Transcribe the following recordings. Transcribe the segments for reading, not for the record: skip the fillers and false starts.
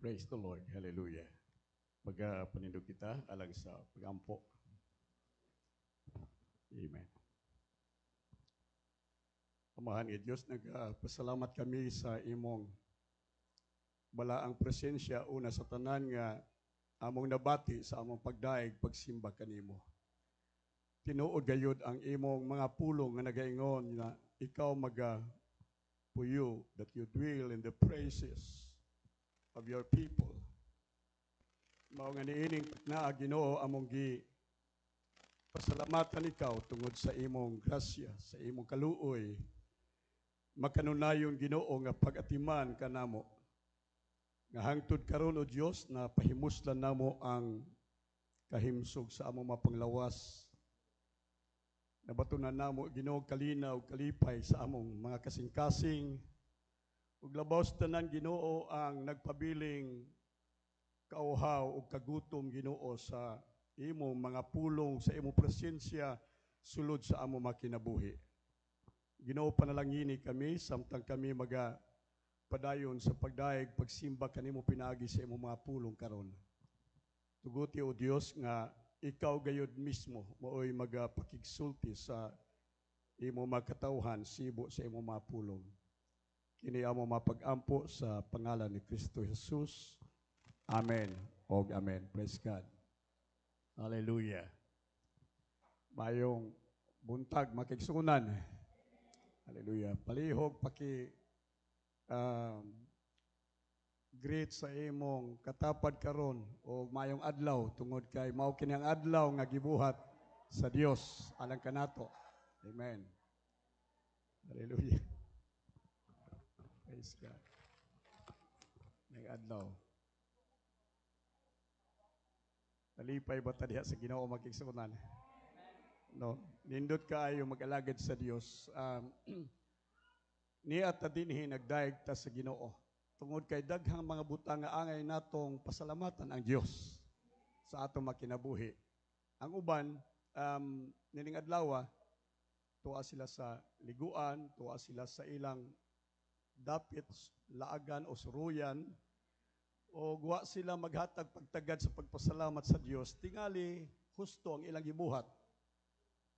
Praise the Lord. Hallelujah. Panindog kita alang sa pagampo. Amen. Amahan ni Diyos, nagpasalamat kami sa imong balaang presensya una sa tanan nga among nabati sa among pagdaig pagsimba kanimo. Tinuod gayud ang imong mga pulong nga nagaingon na ikaw puyo that you dwell in the praises of your people. Mao nga niining na Ginoo among pasalamatan ikaw tungod sa imong grasya, sa imong kaluoy. Makanunayon Ginoo nga pag-atiman kanamo. Nga hangtod karon o Dios na pahimuslan namo ang kahimsog sa among mapanglawas. Nabatunan namo Ginoo kalinaw, kalipay sa among mga kasing-kasing. Ug labaw sa tanan Ginoo ang nagpabiling kauhaw ug kagutom Ginoo sa imong mga pulong, sa imong presensya sulod sa among makinabuhi. Ginoo, panalangini kami samtang kami padayon sa pagdaig pagsimba kanimo pinaagi sa imong mga pulong karon. Tuguti o Dios nga ikaw gayud mismo maoy magapakigsulti sa imong mga katawhan sibo sa imong mga pulong. Kini amo mapag-ampo sa pangalan ni Kristo Jesus. Amen. Og amen. Praise God. Hallelujah. Mayong buntag makigsunan. Hallelujah. Palihog greet sa imong katapad karon o mayong adlaw tungod kay mao kini ang adlaw nga gibuhat sa Dios alang kanato. Amen. Hallelujah. Praise God. May adlaw. Talipay ba ta diha sa Ginoo makigsunan? No, nindot kaayo mag-alagad sa Dios. Niya ta dinhi nagdaig ta sa Ginoo. Tungod kay daghang mga butang nga angay natong pasalamatan ang Dios sa atong makinabuhi. Ang uban nining adlaw tuwa sila sa liguan, tuwa sila sa ilang dapit, laagan o suruyan, o guwa sila maghatag pagtagad sa pagpasalamat sa Dios. Tingali husto ang ilang gibuhat.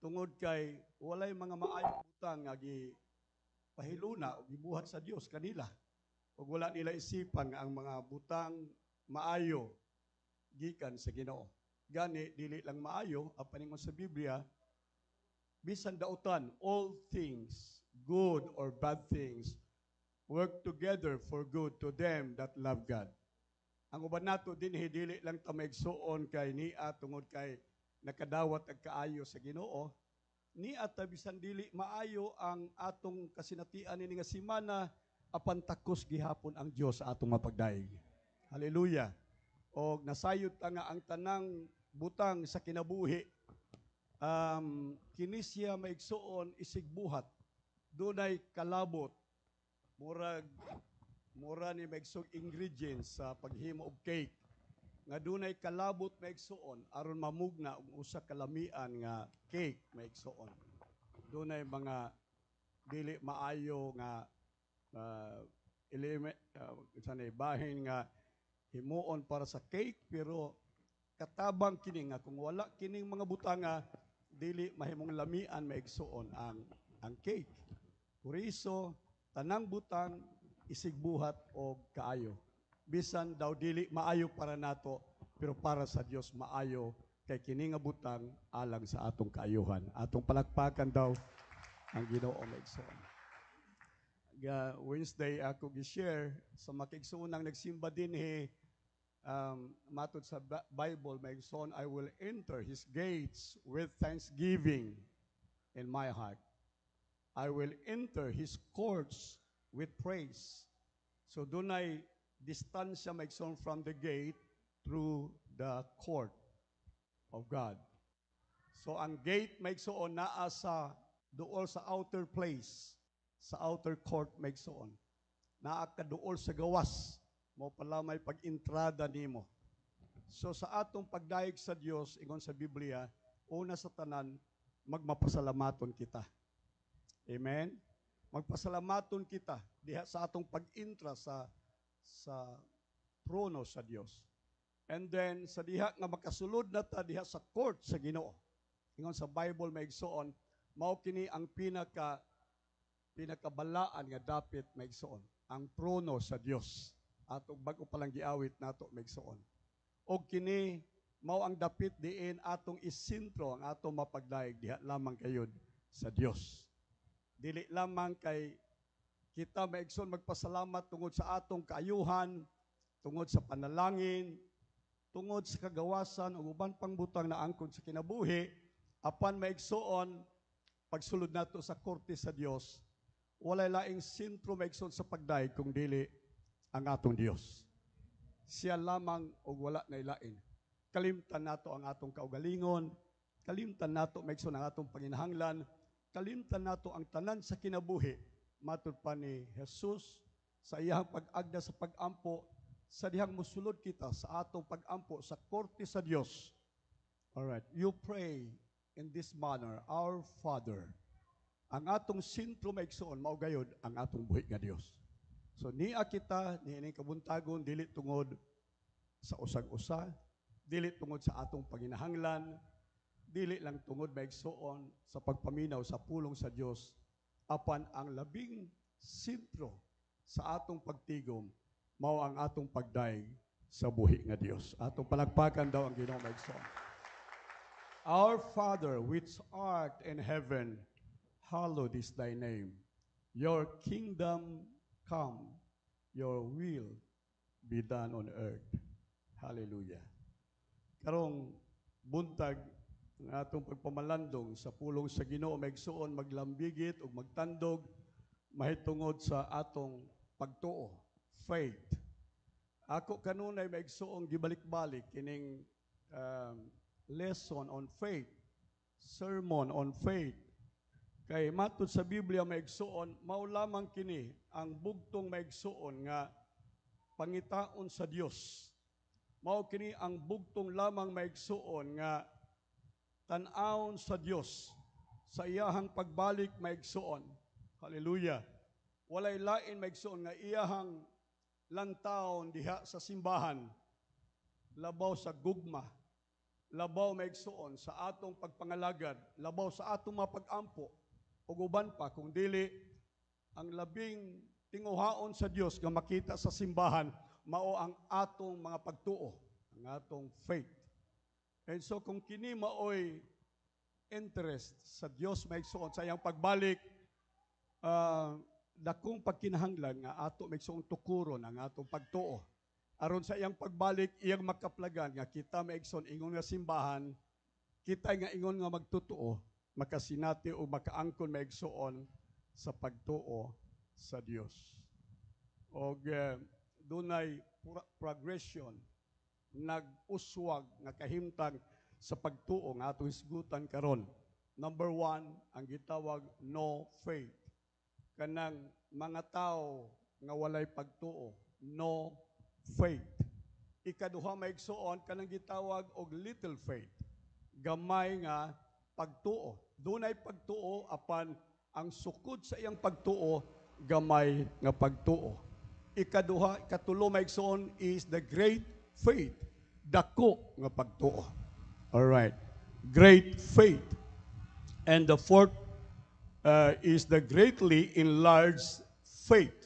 Tungod kay walay mga maayong butang nga pahiluna o gibuhat sa Dios kanila. O wala nila isipan nga ang mga butang maayo gikan sa Ginoo. Gani dili lang maayo ang paningon sa Biblia, bisan dautan all things, good or bad things, work together for good to them that love God. Ang uban nato dinhi dili lang ta maigsuon kay niya tungod kay nakadawat ag kaayo sa Ginoo, ni at bisan dili maayo ang atong kasinatian ini nga semana, apan takos gihapon ang Dios sa atong mapagdaig. Hallelujah. Og nasayod ta nga ang tanang butang sa kinabuhi, kini siya maigsuon isig buhat. Dunay kalabot, mura ni maigsug ingredients sa paghimo og cake nga dunay kalabot maigsuon aron mamugna og usa ka lamian nga cake maigsuon. Dunay mga dili maayo nga bahin nga himuon para sa cake, pero katabang kini nga kung wala kining mga butanga dili mahimong lamian maigsuon ang cake. Por iso tanang butang isig buhat og kaayo. Bisan daw dili maayo para nato, pero para sa Dios maayo kay kini nga butang alang sa atong kaayuhan. Atong palakpakan daw ang Ginoo maigsoon. Wednesday ako gi-share sa makigsuonang nagsimba dinhi, matod sa Bible maigsoon, I will enter His gates with thanksgiving in my heart. I will enter His courts with praise. So dunay distansya maigsoon from the gate through the court of God. So ang gate maigsoon naa sa duol sa outer place, sa outer court maigsoon. Naa ka duol sa gawas, mo pala may pag-entrada nimo. So sa atong pagdaig sa Dios ingon sa Biblia, una sa tanan magmapasalamaton kita. Amen. Magpasalamaton kita diha sa atong pag-intra sa trono sa Dios. And then sa diha nga makasulod na ta diha sa court sa Ginoo. Ingon sa Bible maigsoon, mao kini ang pinakabalaan nga dapat maigsoon, ang trono sa Dios. Atong bago pa lang giawit nato maigsoon. O kini mao ang dapit diin atong isintro ang atong mapagdaig diha lamang kayod sa Dios. Dili lamang kay kita maigsoon magpasalamat tungod sa atong kaayuhan, tungod sa panalangin, tungod sa kagawasan ug uban pang butang na angkon sa kinabuhi, apan maigsoon pagsulod nato sa korte sa Dios, walay laing sentro maigsoon sa pagdaig kung dili ang atong Dios. Siya lamang og wala na ilain. Kalimtan nato ang atong kaugalingon, kalimtan nato maigsoon ang atong panginahanglan, kalimtan nato ang tanan sa kinabuhi. Matud pa ni Jesus sa iyang pag-agda sa pag-ampo, sa dihang musulod kita sa atong pag-ampo sa korte sa Dios. Alright, you pray in this manner, Our Father. Ang atong sentro maigsoon mao gayud ang atong buhi nga Dios. So niya kita niining kabuntagon dili tungod sa usag-usa, dili tungod sa atong panginahanglan, dili lang tungod maigsoon sa pagpaminaw sa pulong sa Dios, apan ang labing sentro sa atong pagtigom mao ang atong pagdaig sa buhi nga Dios. Atong palagpakan daw ang Ginoo maigsoon. Our Father which art in heaven, hallowed is thy name. Your kingdom come, your will be done on earth. Hallelujah. Karong buntag ng atong pagpamalandong sa pulong sa Ginoo maigsoon maglambigit ug magtandog mahitungod sa atong pagtuo, faith. Ako kanunay maigsoong gibalik-balik kining lesson on faith, sermon on faith. Kay matud sa Biblia maigsoon, mao lamang kini ang bugtong maigsoon nga pangitaon sa Dios. Mao kini ang bugtong lamang maigsoon nga tan-awon sa Dios sa iyahang pagbalik maigsoon. Hallelujah. Walay lain maigsoon nga iyahang lantawon diha sa simbahan, labaw sa gugma, labaw maigsoon sa atong pagpangalagad, labaw sa atong mapag-ampo, ug uban pa kung dili ang labing tinguhaon sa Dios nga makita sa simbahan mao ang atong mga pagtuo, ang atong faith. And so kung kini maoy interest sa Dios maigsoon sa iyang pagbalik, dakong pagkinahanglan nga ato maigsoon tukuron ang atong pagtuo. Aron sa iyang pagbalik iyang makaplagan nga kita maigsoon ingon nga simbahan, kita nga ingon nga magtutuo, makasinati o makaangkon maigsoon sa pagtuo sa Dios. Og dunay progression, nag-uswag nga kahimtang sa pagtuo nga atong hisgutan karon. Number 1, ang gitawag no faith. Kanang mga tao nga walay pagtuo, no faith. Ikaduha maigsoon kanang gitawag og little faith. Gamay nga pagtuo. Dunay pagtuo apan ang sukod sa iyang pagtuo gamay nga pagtuo. Ikatulo maigsoon is the great faith. Dako nga pagtuo. All right. Great faith. And the fourth is the greatly enlarged faith.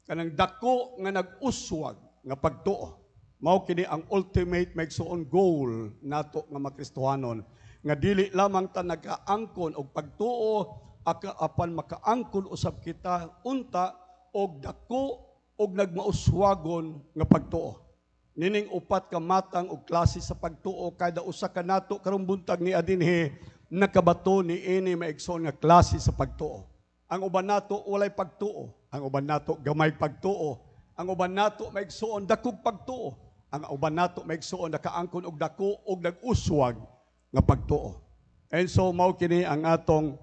Kanang dako nga nag-uswag nga pagtuo. Mao kini ang ultimate maigsoon goal nato nga makristohanon, nga dili lamang ta nagaangkon og pagtuo apan makaangkon usab kita unta og dako og nagmauswagon nga pagtuo. Nining upat ka matang og klase sa pagtuo kada usa ka nato karong buntag ni adinhi nakabato ni ini maigsoon nga klase sa pagtuo. Ang uban nato walay pagtuo, ang uban nato gamay pagtuo, ang uban nato maigsoon dakog pagtuo, ang uban nato maigsoon nakaangkon og dako og nag-uswag nga pagtuo. And so mao kini ang atong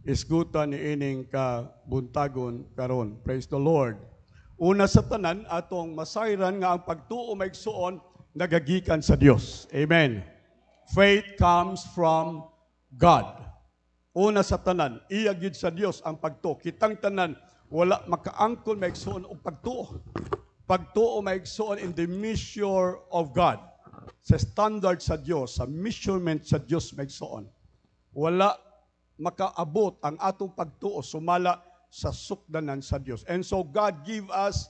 isgutan ni ining kabuntagon karon. Praise the Lord. Una sa tanan atong masayran nga ang pagtuo maigsoon nagagikan sa Dios. Amen. Faith comes from God. Una sa tanan, iya gyud sa Dios ang pagtuo. Kitang tanan wala makaangkon maigsoon og pagtuo. pagtuo maigsoon in the measure of God. Sa standard sa Dios, sa measurement sa Dios maigsoon. Wala makaabot ang atong pagtuo sumala sa sukdanan sa Dios. And so God give us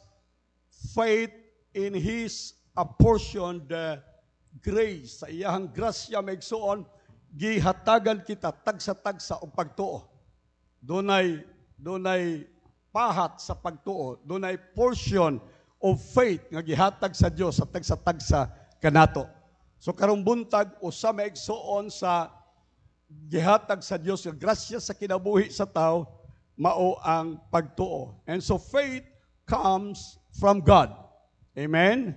faith in His apportioned grace. Sa iyang grasya maigsoon, gihatagan kita tagsa-tagsa og pagtuo. Dunay pahat sa pagtuo, dunay portion of faith nga gihatag sa Dios sa tagsa-tagsa kanato. So karong buntag usa maigsoon sa gihatag sa Dios nga grasya sa kinabuhi sa tao mao ang pagtuo. And so faith comes from God. Amen.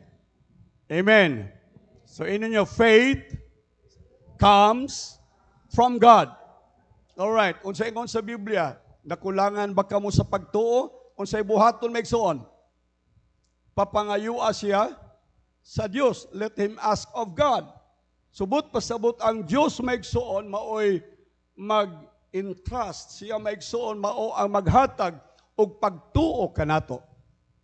Amen. So inyo faith comes from God. All right. Unsay ingon sa Biblia, nakulangan ba kamo sa pagtuo? Unsay buhaton maigsoon? Papangayua siya sa Dios. Let him ask of God. Subot pasabot ang Dios maigsoon maoy mag-entrust siya maigsoon mao ang maghatag og pagtuo kanato.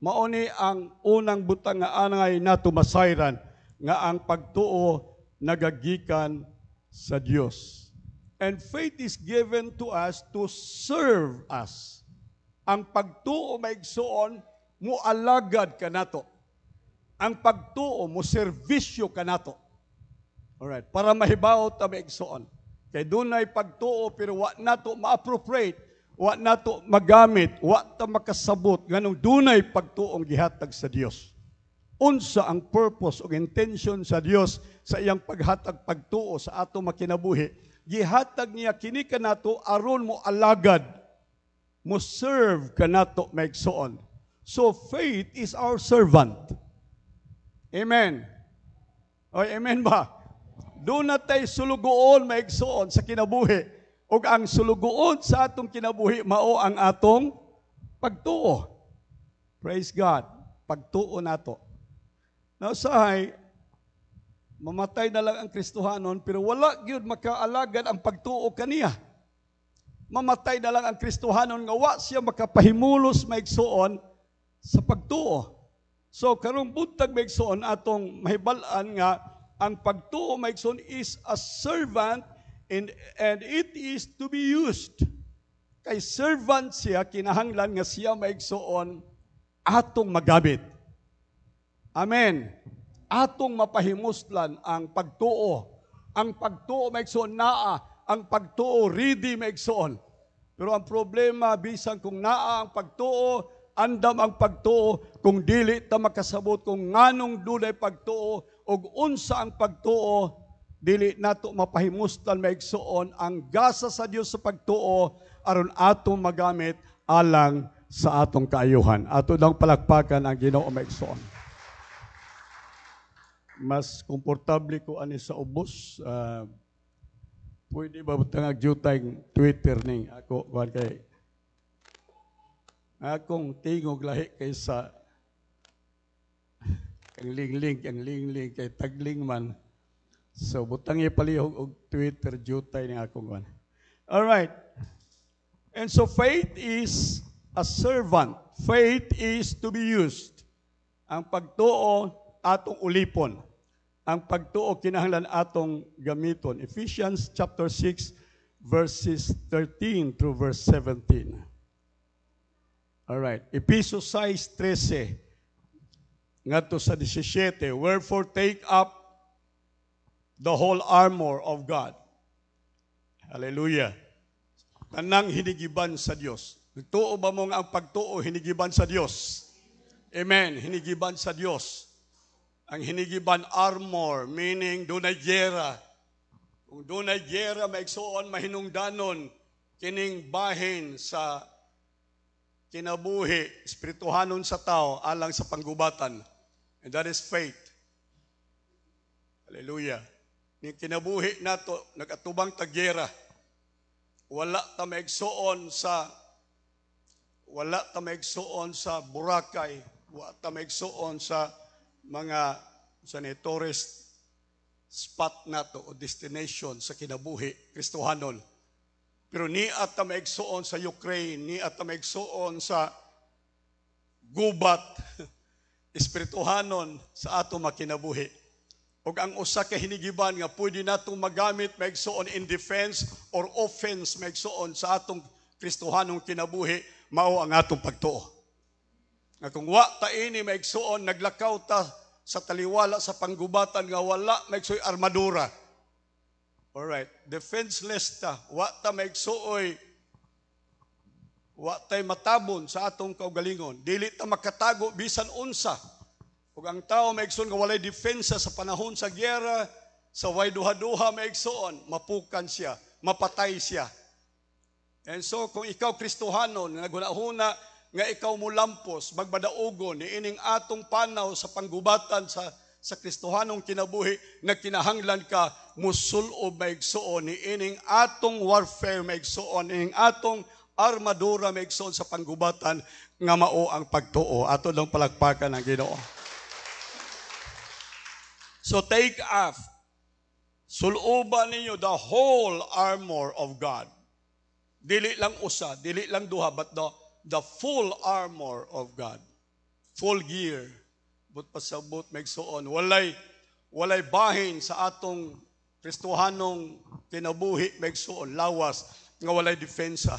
Mao ni ang unang butang nga angay nato masayran nga ang pagtuo nagagikan sa Dios. And faith is given to us to serve us. Ang pagtuo maigsoon mualagad kanato. Ang pagtuo mo serbisyo kanato. Alright, para mahibaw ta maigsoon. Kay dunay pagtuo pero wa nato ma-appropriate, wa nato magamit, wa ta makasabot nganong dunay pagtuong gihatag sa Dios. Unsa ang purpose o intention sa Dios sa iyang paghatag pagtuo sa ato makinabuhi? Gihatag niya kini kanato aron mo alagad, mo serve kanato maigsoon. So faith is our servant. Amen. O amen ba? Doon na tayo sulugoon maigsoon sa kinabuhi. O ang sulugoon sa atong kinabuhi, mao ang atong pagtuo. Praise God. Pagtuo nato. Nausahay, mamatay na lang ang Kristohanon, pero wala gyud makaalagad ang pagtuo kaniya. Mamatay na lang ang Kristohanon, nga wa siya makapahimulos maigsoon sa pagtuo. So, karong buntag maigsoon atong mahibalaan nga ang pagtuo maigsoon is a servant and it is to be used. Kay servant siya, kinahanglan nga siya maigsoon atong magamit. Amen. Atong mapahimuslan ang pagtuo. Ang pagtuo maigsoon naa, ang pagtuo ready maigsoon. Pero ang problema, bisan kung naa ang pagtuo, andam ang pagtuo, kung dili ta makasabot kung nganong dunay pagtuo, o unsa ang pagtuo, dili nato mapahimustan maigsoon ang gasa sa Dios sa pagtuo aron atong magamit alang sa atong kaayuhan. Ato lang palakpakan ang Ginoo maigsoon. Mas komportable ko ani sa ubos. Pwede ba butang agyutay Twitter ning ako kuan kay akong tingog lahi kaysa ang lingling kay tagling man. So butang ipalihog og Twitter jutay ni akong kuan. All right. And so faith is a servant. Faith is to be used. Ang pagtuo atong ulipon. Ang pagtuo kinahanglan atong gamiton. Ephesians chapter 6 verses 13 through verse 17. All right. Efesios 6:13 ngadto sa 17. Wherefore take up the whole armor of God. Hallelujah. Tanang hinigiban sa Dios. Nagtuo ba mo nga ang pagtuo hinigiban sa Dios? Amen. Hinigiban sa Dios. Ang hinigiban armor, meaning dunay gyera. Kung dunay gyera, maigsoon, mahinungdanon, kining bahin sa kinabuhi, espirituhanon sa tao, alang sa panggubatan. And that is faith. Hallelujah. Ning kinabuhi nato, nagatubang tagyera. Wala ta maigsoon sa Boracay, wala ta maigsoon sa mga tourist spot nato o destination sa kinabuhi Kristohanon. Pero ni at ta maigsoon sa Ukraine, ni at ta maigsoon sa gubat, espirituhanon sa ato makinabuhi. Ug ang usa ka hinigiban nga pwede natong magamit maigsuon in defense or offense maigsuon sa atong Kristohanong kinabuhi mao ang atong pagtuo. Nga kung wa ta ini maigsuon naglakaw ta sa taliwala sa panggubatan nga wala maigsuoy armadura. Alright, defenseless ta, wa ta maigsuoy, wa tay matabon sa atong kaugalingon. Dili ta makatago bisan unsa. Ug ang tao maigsuon nga walay depensa sa panahon sa gyera, sa way duha-duha maigsuon, mapukan siya, mapatay siya. And so kung ikaw Kristohanon nga gunahuna nga ikaw mulampos magbadaugon niining atong panaw sa panggubatan sa Kristohanong kinabuhi nagkinahanglan ka musulob maigsuon niining atong warfare maigsuon niining atong armadura maigsuon sa panggubatan nga mao ang pagtuo. Ato lang palakpakan ang Ginoo. So take off, suluban ninyo the whole armor of God. Dili lang usa, dili lang duha, but the full armor of God. Full gear. But pasabot maigsuon, walay bahin sa atong Kristohanong kinabuhi maigsuon, lawas nga walay depensa.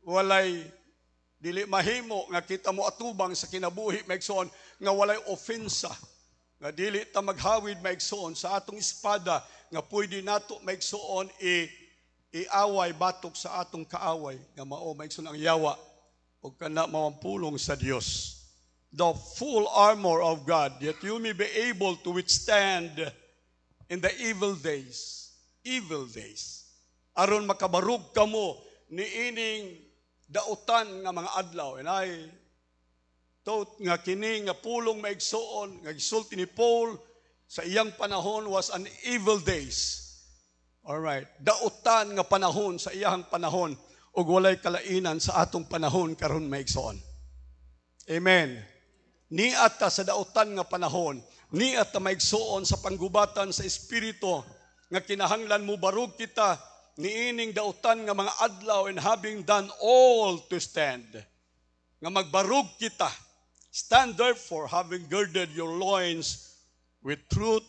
Walay dili mahimo nga kita mo atubang sa kinabuhi maigsuon nga walay ofensa. Nga dili ta maghawid maigsuon sa atong espada nga pwede nato maigsuon iaway batok sa atong kaaway nga mao maigsuon ang yawa o kana mawampulong sa Dios. The full armor of God that you may be able to withstand in the evil days. Evil days. Aron makabarug kamo niining dautan nga mga adlaw. And I thought nga kini nga pulong maigsuon nga gisulti ni Paul sa iyang panahon was an evil days. All right. Dautan nga panahon sa iyang panahon ug walay kalainan sa atong panahon karon maigsuon. Amen. Niat ta sa dautan nga panahon, niat ta maigsuon sa panggubatan sa espiritu nga kinahanglan mo barug kita niining dautan nga mga adlaw and having done all to stand. Nga magbarug kita. Stand therefore having girded your loins with truth,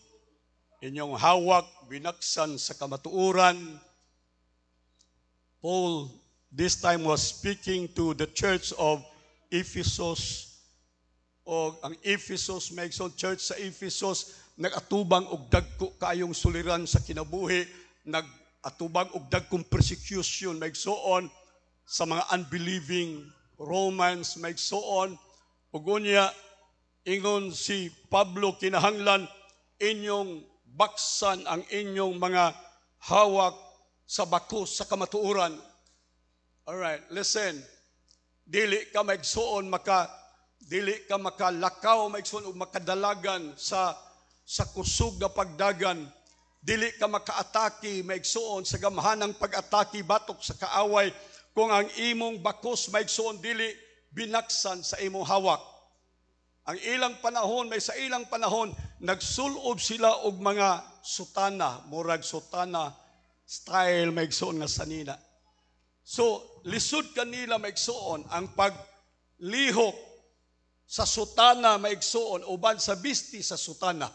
inyong hawak binaksan sa kamatuuran. Paul this time was speaking to the church of Ephesus. O ang Ephesus, maigsoon church sa Ephesus, nagatubang og dagko kaayong suliran sa kinabuhi, nagatubang og dagkong persecution, maigsoon sa mga unbelieving Romans, maigsoon. Ug unya ingon si Pablo kinahanglan inyong baksan ang inyong mga hawak sa bakos sa kamatuuran. Alright, listen. Dili ka maigsuon dili ka makalakaw maigsuon ug makadalagan sa kusog nga pagdagan. Dili ka makaatake maigsuon sa gamhanang pag-atake batok sa kaaway kung ang imong bakos maigsuon dili binaksan sa imong hawak. Ang ilang panahon may sa ilang panahon nagsulob sila og mga sutana, murag sutana style maigsuon nga sanina. So lisod kanila maigsuon ang paglihok sa sutana maigsuon uban sa bisti sa sutana.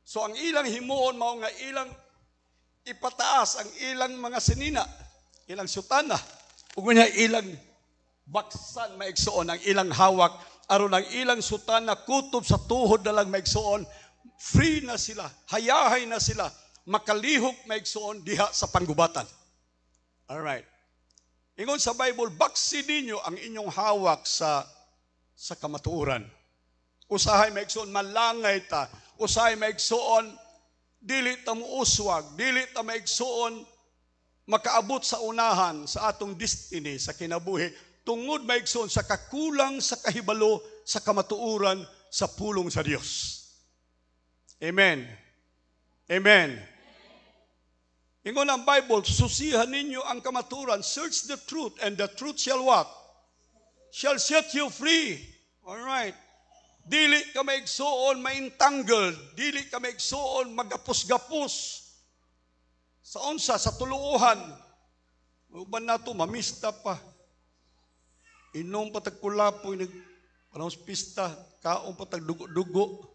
So ang ilang himuon mao nga ilang ipataas ang ilang mga sinina, ilang sutana. Ug unya ilang baksan maigsuon ang ilang hawak aron ang ilang sutana kutob sa tuhod na lang maigsuon, free na sila, hayahay na sila, makalihok maigsuon diha sa panggubatan. All right. Ingon sa Bible, baksi ninyo ang inyong hawak sa kamatuuran. Usahay maigsuon malangay ta, usahay maigsuon dili ta muuswag, dili ta maigsuon makaabot sa unahan sa atong destiny sa kinabuhi tungod maigsuon sa kakulang sa kahibalo sa kamatuuran sa pulong sa Dios. Amen. Amen. Ingon ang Bible, susihan ninyo ang kamaturan, search the truth and the truth shall what? Shall set you free. All right. Dili ka maigsuon maintangled, dili ka maigsuon magapos-gapos sa unsa sa tuluohan. Uban nato mamista pa. Inom patagkulapoy Panahon sa pista, kaong patag dugo-dugo.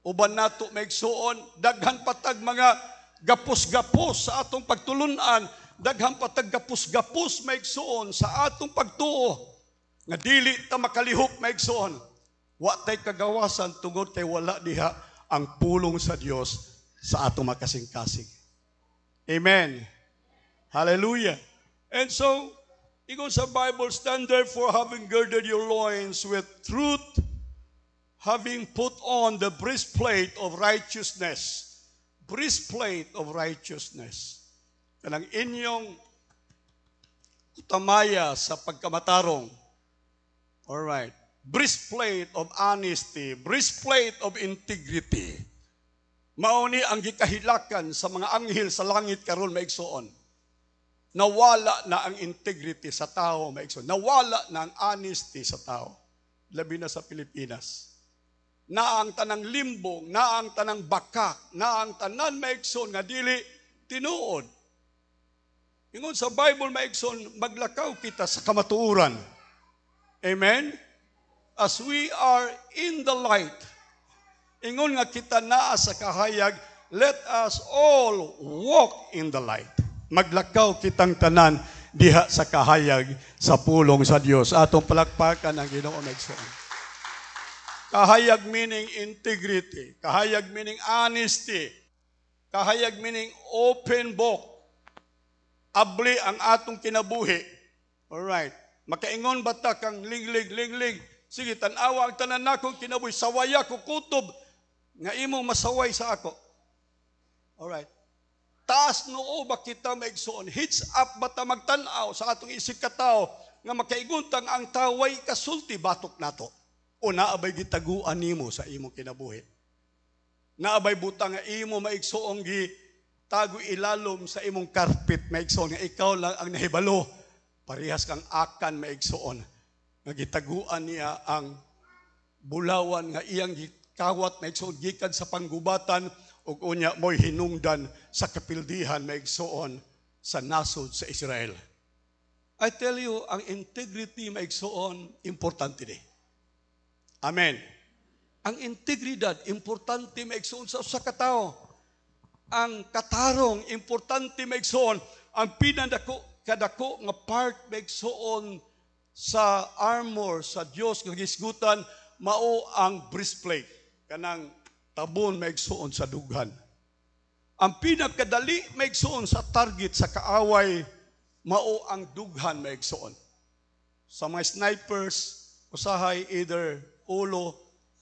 Uban nato maigsuon, daghan patag mga gapos-gapos sa atong pagtulunan, daghan patag gapos-gapos maigsuon sa atong pagtuo, nga dili ta makalihok maigsuon. Wa tay kagawasan tungod kay wala diha ang pulong sa Dios sa atong makasing-kasing. Amen. Hallelujah. And so, ingon sa Bible, stand therefore having girded your loins with truth, having put on the breastplate of righteousness. Breastplate of righteousness. Kanang inyong kutamaya sa pagkamatarong. Alright. Breastplate of honesty. Breastplate of integrity. Mauni ang gikahilakan sa mga anghel sa langit karon maigsuon. Nawala na ang integrity sa tao, maigsoon. Nawala na ang honesty sa tao. Labi na sa Pilipinas. Na ang tanang limbong, na ang tanang bakak, na ang tanan maigsoon nga dili tinuod. Ingon sa Bible maigsoon, maglakaw kita sa kamatuoran. Amen? As we are in the light, ingon nga kita naa sa kahayag, let us all walk in the light. Maglakaw kitang tanan diha sa kahayag sa pulong sa Dios. Atong palakpakan ang Ginoo maigsoon. Kahayag meaning integrity. Kahayag meaning honesty. Kahayag meaning open book. Abli ang atong kinabuhi. Alright. Makaingon ba ta kang linglig. Sige, tanawa ang tanan nakong kinabuhi. Sawaya ko kutob nga imong masaway sa ako. Alright. Taas noo ba kita maigsoon? Hits up ba ta magtanaw sa atong isip katao nga makaiguntang ang taway kasulti batok nato? O naabay gitaguan nimo sa imong kinabuhi? Naabay butang nga imo maigsoong gi tago ilalom sa imong carpet maigsoon nga ikaw lang ang nahibalo? Parehas kang akan maigsoon nga gitaguan niya ang bulawan nga iyang gikawat maigsoon gikan sa panggubatan ug unya mo'y hinungdan sa kapildihan maigsoon sa nasod sa Israel. I tell you, ang integrity maigsoon, importante di. Amen. Ang integridad, importante maigsoon sa usa ka tawo. Ang katarong, importante maigsoon. Ang kadako nga part maigsoon sa armor sa Dios nga gisgutan mao ang breastplate. Kanang tabon maigsuon sa dughan. Ang pinakadali maigsuon sa target sa kaaway mao ang dughan maigsuon. Sa mga snipers, usahay either ulo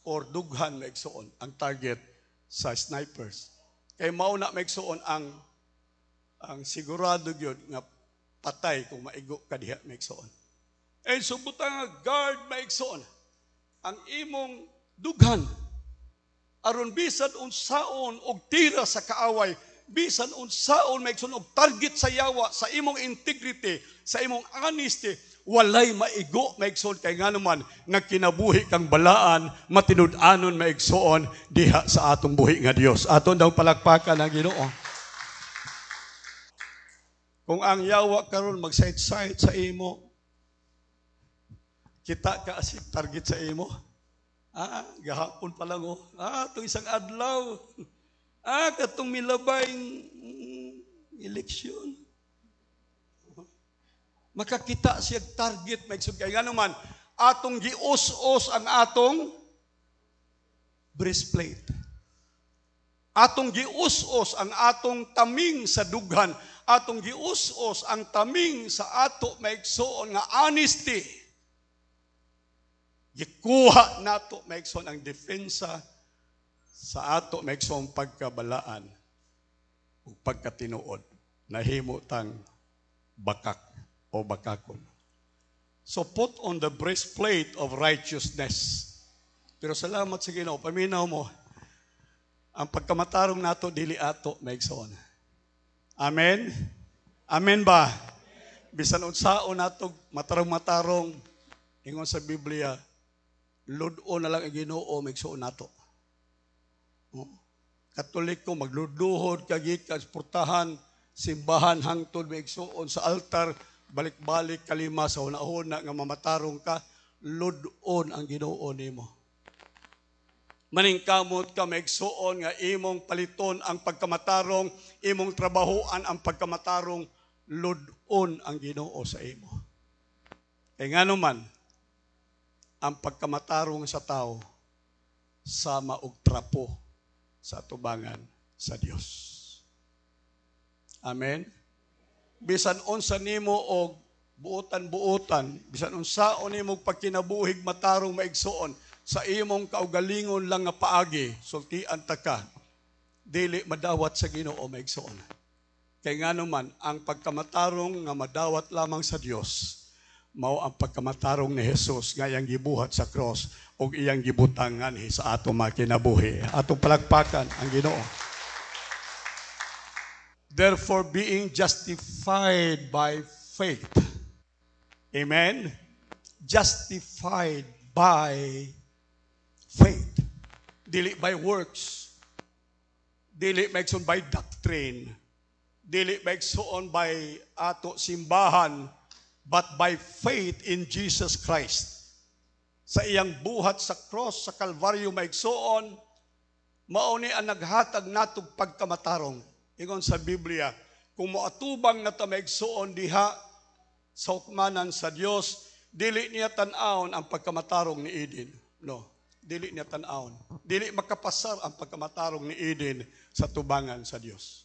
or dughan maigsuon ang target sa snipers. Kay mao na maigsuon ang sigurado gyud nga patay kung maigo ka diha maigsuon. And so butang guard maigsuon ang imong dughan aron bisan unsaon og tira sa kaaway, bisan unsaon maigsoon og target sa yawa, sa imong integrity, sa imong honesty, walay maigo maigsoon kay nganuman nga kinabuhi kang balaan, matinud-anon maigsoon diha sa atong buhi nga Dios. Aton daw palakpakan ang Ginoo. Kung ang yawa karon mag-sight-sight sa imo, kita ka asip target sa imo. Gahapon pa lang itong isang adlaw. Katong milabayng eleksyon. Makakita siya target, maigsoon kay nganuman, atong gius-us ang atong breastplate. Atong gius-us ang atong taming sa dughan. Atong gius-us ang taming sa ato maigsoon nga honesty. Gikuha nato maigsoon ang depensa sa ato maigsoon pagkabalaan o pagkatinuod. Nahimo tang bakak o bakakon. So put on the breastplate of righteousness. Pero salamat sa Ginoo, paminaw mo, ang pagkamatarong nato dili ato maigsoon. Amen? Amen ba? Bisan unsaon nato matarong-matarong, ingon sa Biblia, ludo na lang ang Ginoo maigsuon nato. Katoliko magluduhod kagika portahan simbahan hangtod maigsuon sa altar balik-balik kalima sa una-una nga mamatarong ka ludon ang Ginoo nimo. Maningkamot ka maigsuon nga imong paliton ang pagkamatarong, imong trabahoan ang pagkamatarong, ludon ang Ginoo sa imo. Kay ngano man ang pagkamatarong sa tao sama og trapo sa atubangan sa Dios. Amen. Bisan unsa nimo og buotan-buotan, bisan unsaon nimo pagkinabuhig matarong maigsuon, sa imong kaugalingon lang nga paagi, sultian ta ka, dili madawat sa Ginoo maigsuon. Kay ngano man ang pagkamatarong nga madawat lamang sa Dios, mao ang pagkamatarong ni Jesus nga iyang gibuhat sa cross ug iyang gibutangan sa ato makinabuhi. Atong palagpakan ang Ginoo. Therefore, being justified by faith. Amen? Justified by faith. Dili by works. Dili maigsoon by doctrine. Dili maigsoon by ato simbahan, but by faith in Jesus Christ. Sa iyang buhat sa cross, sa Kalbaryo maigsoon, mauni ang naghatag natog pagkamatarong. Ingon sa Biblia, kung moatubang na ta maigsoon diha sa hukmanan sa Dios, dili niya tan-awon ang pagkamatarong ni Eden. No, dili niya tan-awon. Dili makapasar ang pagkamatarong ni Eden sa tubangan sa Dios.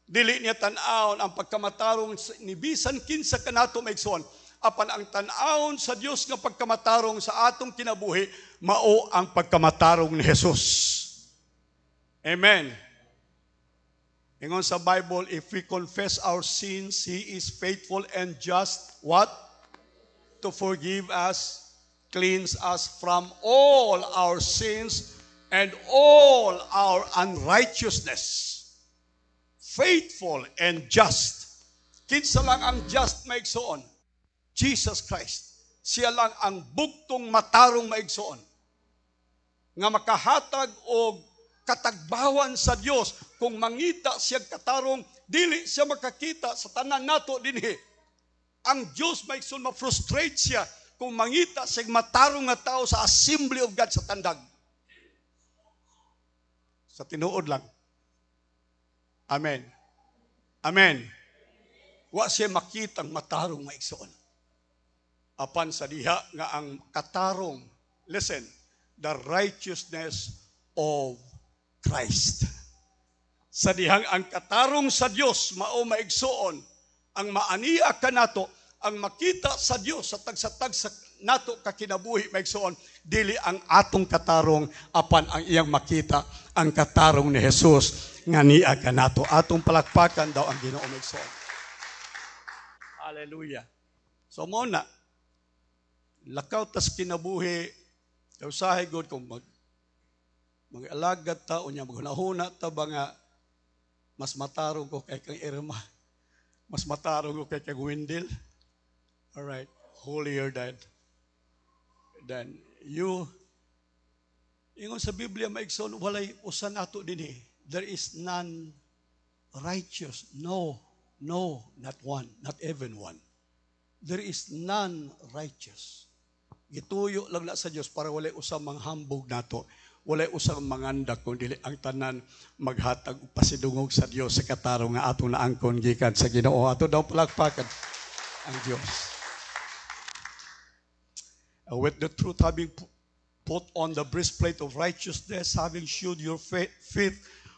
Dili niya tan-awon ang pagkamatarong ni bisan kinsa kanato maigsoon. Apan ang tan-awon sa Dios nga pagkamatarong sa atong kinabuhi, mao ang pagkamatarong ni Jesus. Amen. Ingon sa Bible, if we confess our sins, He is faithful and just, what? To forgive us, cleanse us from all our sins and all our unrighteousness. Faithful and just. Kinsa lang ang just maigsoon? Jesus Christ. Siya lang ang bugtong matarong maigsoon. Nga makahatag og katagbawan sa Dios kung mangita siya katarong, dili siya makakita sa tanan nato dinhi. Ang Dios maigsoon ma-frustrate siya kung mangita siya matarong nga tao sa Assembly of God sa tandag. Sa tinuod lang. Amen. Amen. Wa siya makitang matarong maigsoon. Apan sa diha nga ang katarong, listen, the righteousness of Christ. Sa dihang ang katarong sa Dios mao maigsoon, ang maaniya kanato, ang makita sa Dios sa tag-sa nato kakinabuhi maigsoon, dili ang atong katarong, apan ang iyang makita ang katarong ni Jesus nga niya kanato. Atong palakpakan daw ang Ginoo maigsoon. Hallelujah. So mo na lakaw tas kinabuhi, usahay God kung mag-alagad ta, unya maghunahuna ta ba nga mas matarong ko kay kang Irma, mas matarong ko kay kang Wendell. Alright, holier than you. Ingon sa Biblia maigsoon, walay usan ato dinhi. There is none righteous. No, not one, not even one. There is none righteous. Gituyo lang na sa Dios para walay usang manghambog nato. Walay usang mangandak kundi ang tanan maghatag pasidungog sa Dios sa katarong nga atong naangkon gikan sa Ginoo. Ato daw palakpakan ang Dios. With the truth having put on the breastplate of righteousness, having shod your faith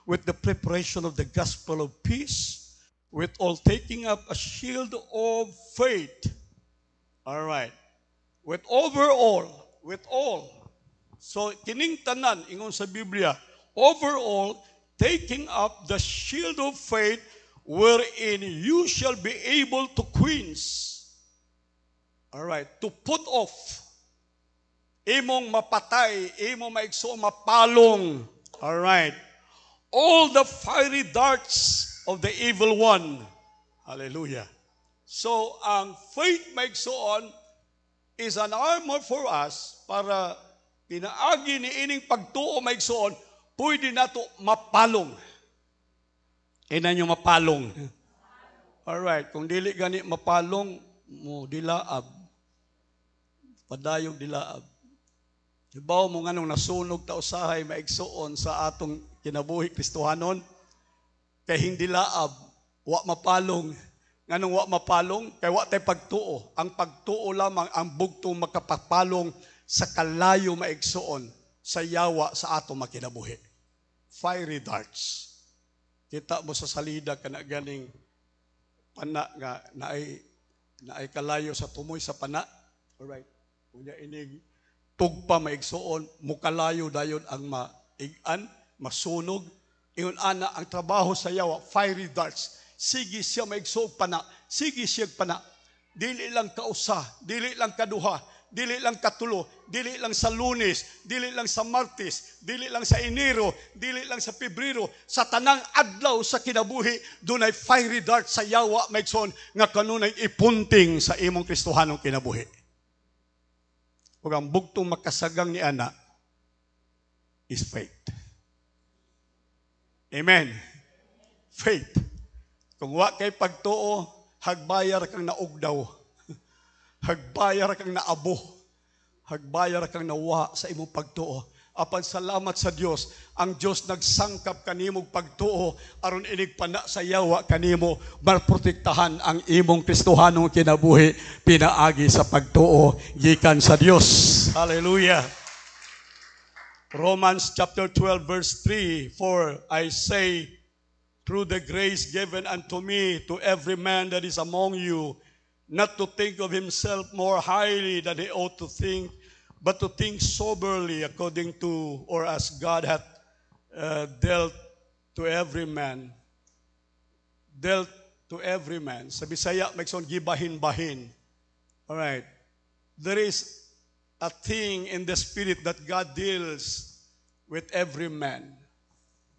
with the preparation of the gospel of peace, with all taking up a shield of faith. All right. With all. So, kining tanan, ingon sa Biblia, overall, taking up the shield of faith, wherein you shall be able to quench. All right, to put off. Imong mapatay, imong maigso mapalong. All right. All the fiery darts of the evil one. Hallelujah. So, ang faith maigsoon is an armor for us para pinaagi ni ining pagtuo maigsoon, pwede nato mapalong. Ina nyo mapalong. Alright, kung dili gani mapalong, mo dilaab. padayong dilaab. Hibaw mo nga nung nasunog ta usahay maigsuon sa atong kinabuhi Kristohanon, kay hindi laab, wa mapalong. Nganong wa mapalong? Kay wa tay pagtuo. Ang pagtuo lamang ang bugtong makapapalong sa kalayo maigsuon sa yawa sa atong makinabuhi. Fiery darts. Kita mo sa salida kana ganing pana nga naay kalayo sa tumoy sa pana. Alright. Kunya inig tugpa maigsuon, mukalayo dayon ang maigan, masunog. Ingon ana ang trabaho sa yawa, fiery darts. Sige siya maigsuog pana, sige siya pana. Dili lang kausa, dili lang kaduha, dili lang katulo, dili lang sa Lunes, dili lang sa Martes, dili lang sa Enero, dili lang sa Pebrero, sa tanang adlaw sa kinabuhi, dunay fiery dart sa yawa maigsoon nga kanunay ipunting sa imong Kristohanong kinabuhi. Ug ang bugtong makasagang ni ana is faith. Amen. Faith. Kung wa kay pagtuo, hagbayar kang naugdaw. Hagbayar kang naabo. Hagbayar kang nawa sa imong pagtuo. Apan salamat sa Dios, ang Dios nagsangkap kanimong pagtuo aron inig pana sa yawa kanimo marprotektahan ang imong Kristohanong kinabuhi pinaagi sa pagtuo gikan sa Dios. Hallelujah. Romans chapter 12 verse 3, for I say, through the grace given unto me, to every man that is among you, not to think of himself more highly than he ought to think, but to think soberly according to, or as God hath dealt to every man. Dealt to every man. Sa Bisaya, may son gibahin-bahin. Alright. There is a thing in the Spirit that God deals with every man.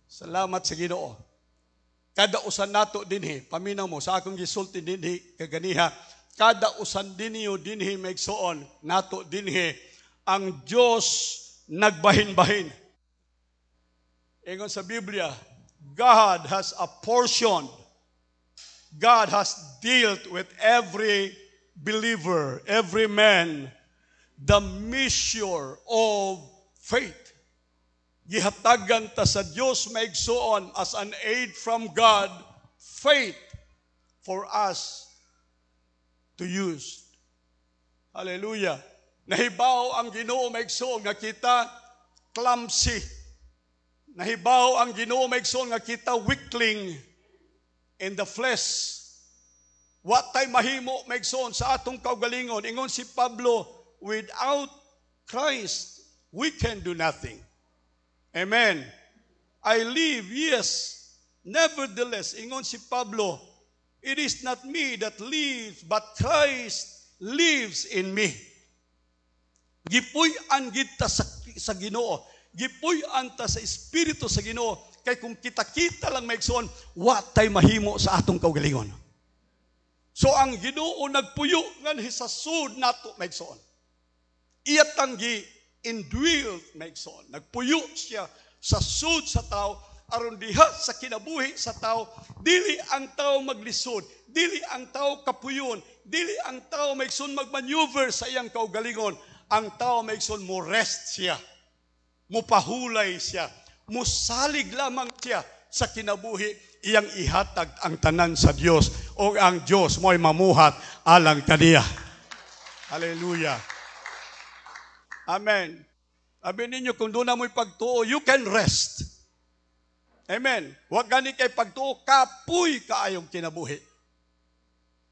Salamat sa Ginoo. Kada usan nato dinhi, paminaw mo sa akong gisulti dinhi kaganiha, kada usan dinhi dinhi maigsuon nato dinhi ang Dios nagbahin-bahin. Ingon sa Biblia, God has apportioned, God has dealt with every believer, every man, the measure of faith. Gihatagan ta sa Dios maigsuon as an aid from God, faith for us to use. Hallelujah. Nahibaw ang Ginoo maigsuon nga kita clumsy. Nahibaw ang Ginoo maigsuon nga kita weakling in the flesh. What tay mahimo maigsuon sa atong kaugalingon. Ingon si Pablo, without Christ, we can do nothing. Amen. I live, yes. Nevertheless, ingon si Pablo, it is not me that lives, but Christ lives in me. Gipuy-an kita sa Ginoo. Gipuy-an ta sa Espiritu sa Ginoo. Kay kung kita-kita lang maigsoon, wa tay mahimo sa atong kaugalingon. So ang Ginoo nagpuyo ngan hisasud nato maigsoon. Iyatang indwelled maigsoon. Nagpuyo siya sa sud sa tao aron diha sa kinabuhi sa tao, dili ang tao maglisod, dili ang tao kapuyon, dili ang tao maigsoon magmaneuver sa iyang kaugalingon. Ang tao maigsoon mo rest siya. Mupahulay siya. Musalig lamang siya sa kinabuhi, iyang ihatag ang tanan sa Dios o ang Dios mo'y mamuhat alang kaniya. Hallelujah. Amen. Sabi ninyo, kung doon na mo'y pagtuo, you can rest. Amen. Huwag gani kay pagtuo, kapuy kaayong kinabuhi.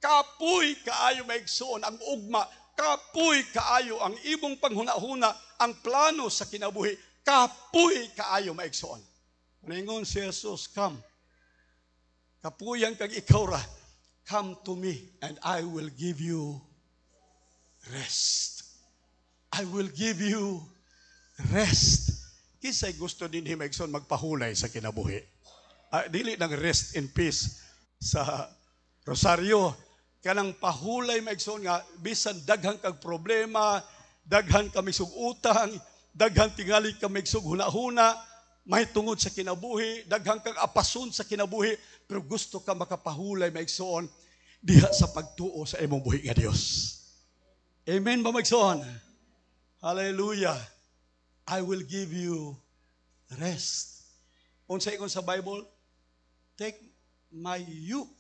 Kapuy kaayo maigsoon ang ugma. Kapuy kaayo ang imong panghuna-huna, ang plano sa kinabuhi. Kapuy kaayo maigsoon. Ningon si Jesus, come. Kapuyan kag ikaw ra. Come to me and I will give you rest. I will give you rest. Kisay gusto din himagson magpahulay sa kinabuhi. Dili nang rest in peace sa Rosario. Kanang pahulay maigsoon nga bisan daghan kag problema, daghan ka migsug utang, daghan tingali ka migsug huna-huna, mahitungod sa kinabuhi, daghan kag apason sa kinabuhi, pero gusto ka makapahulay maigsoon diha sa pagtuo sa imong buhi nga Dios. Amen ba maigsoon? Hallelujah. I will give you rest. Unsay ingon sa Bible? Take my yoke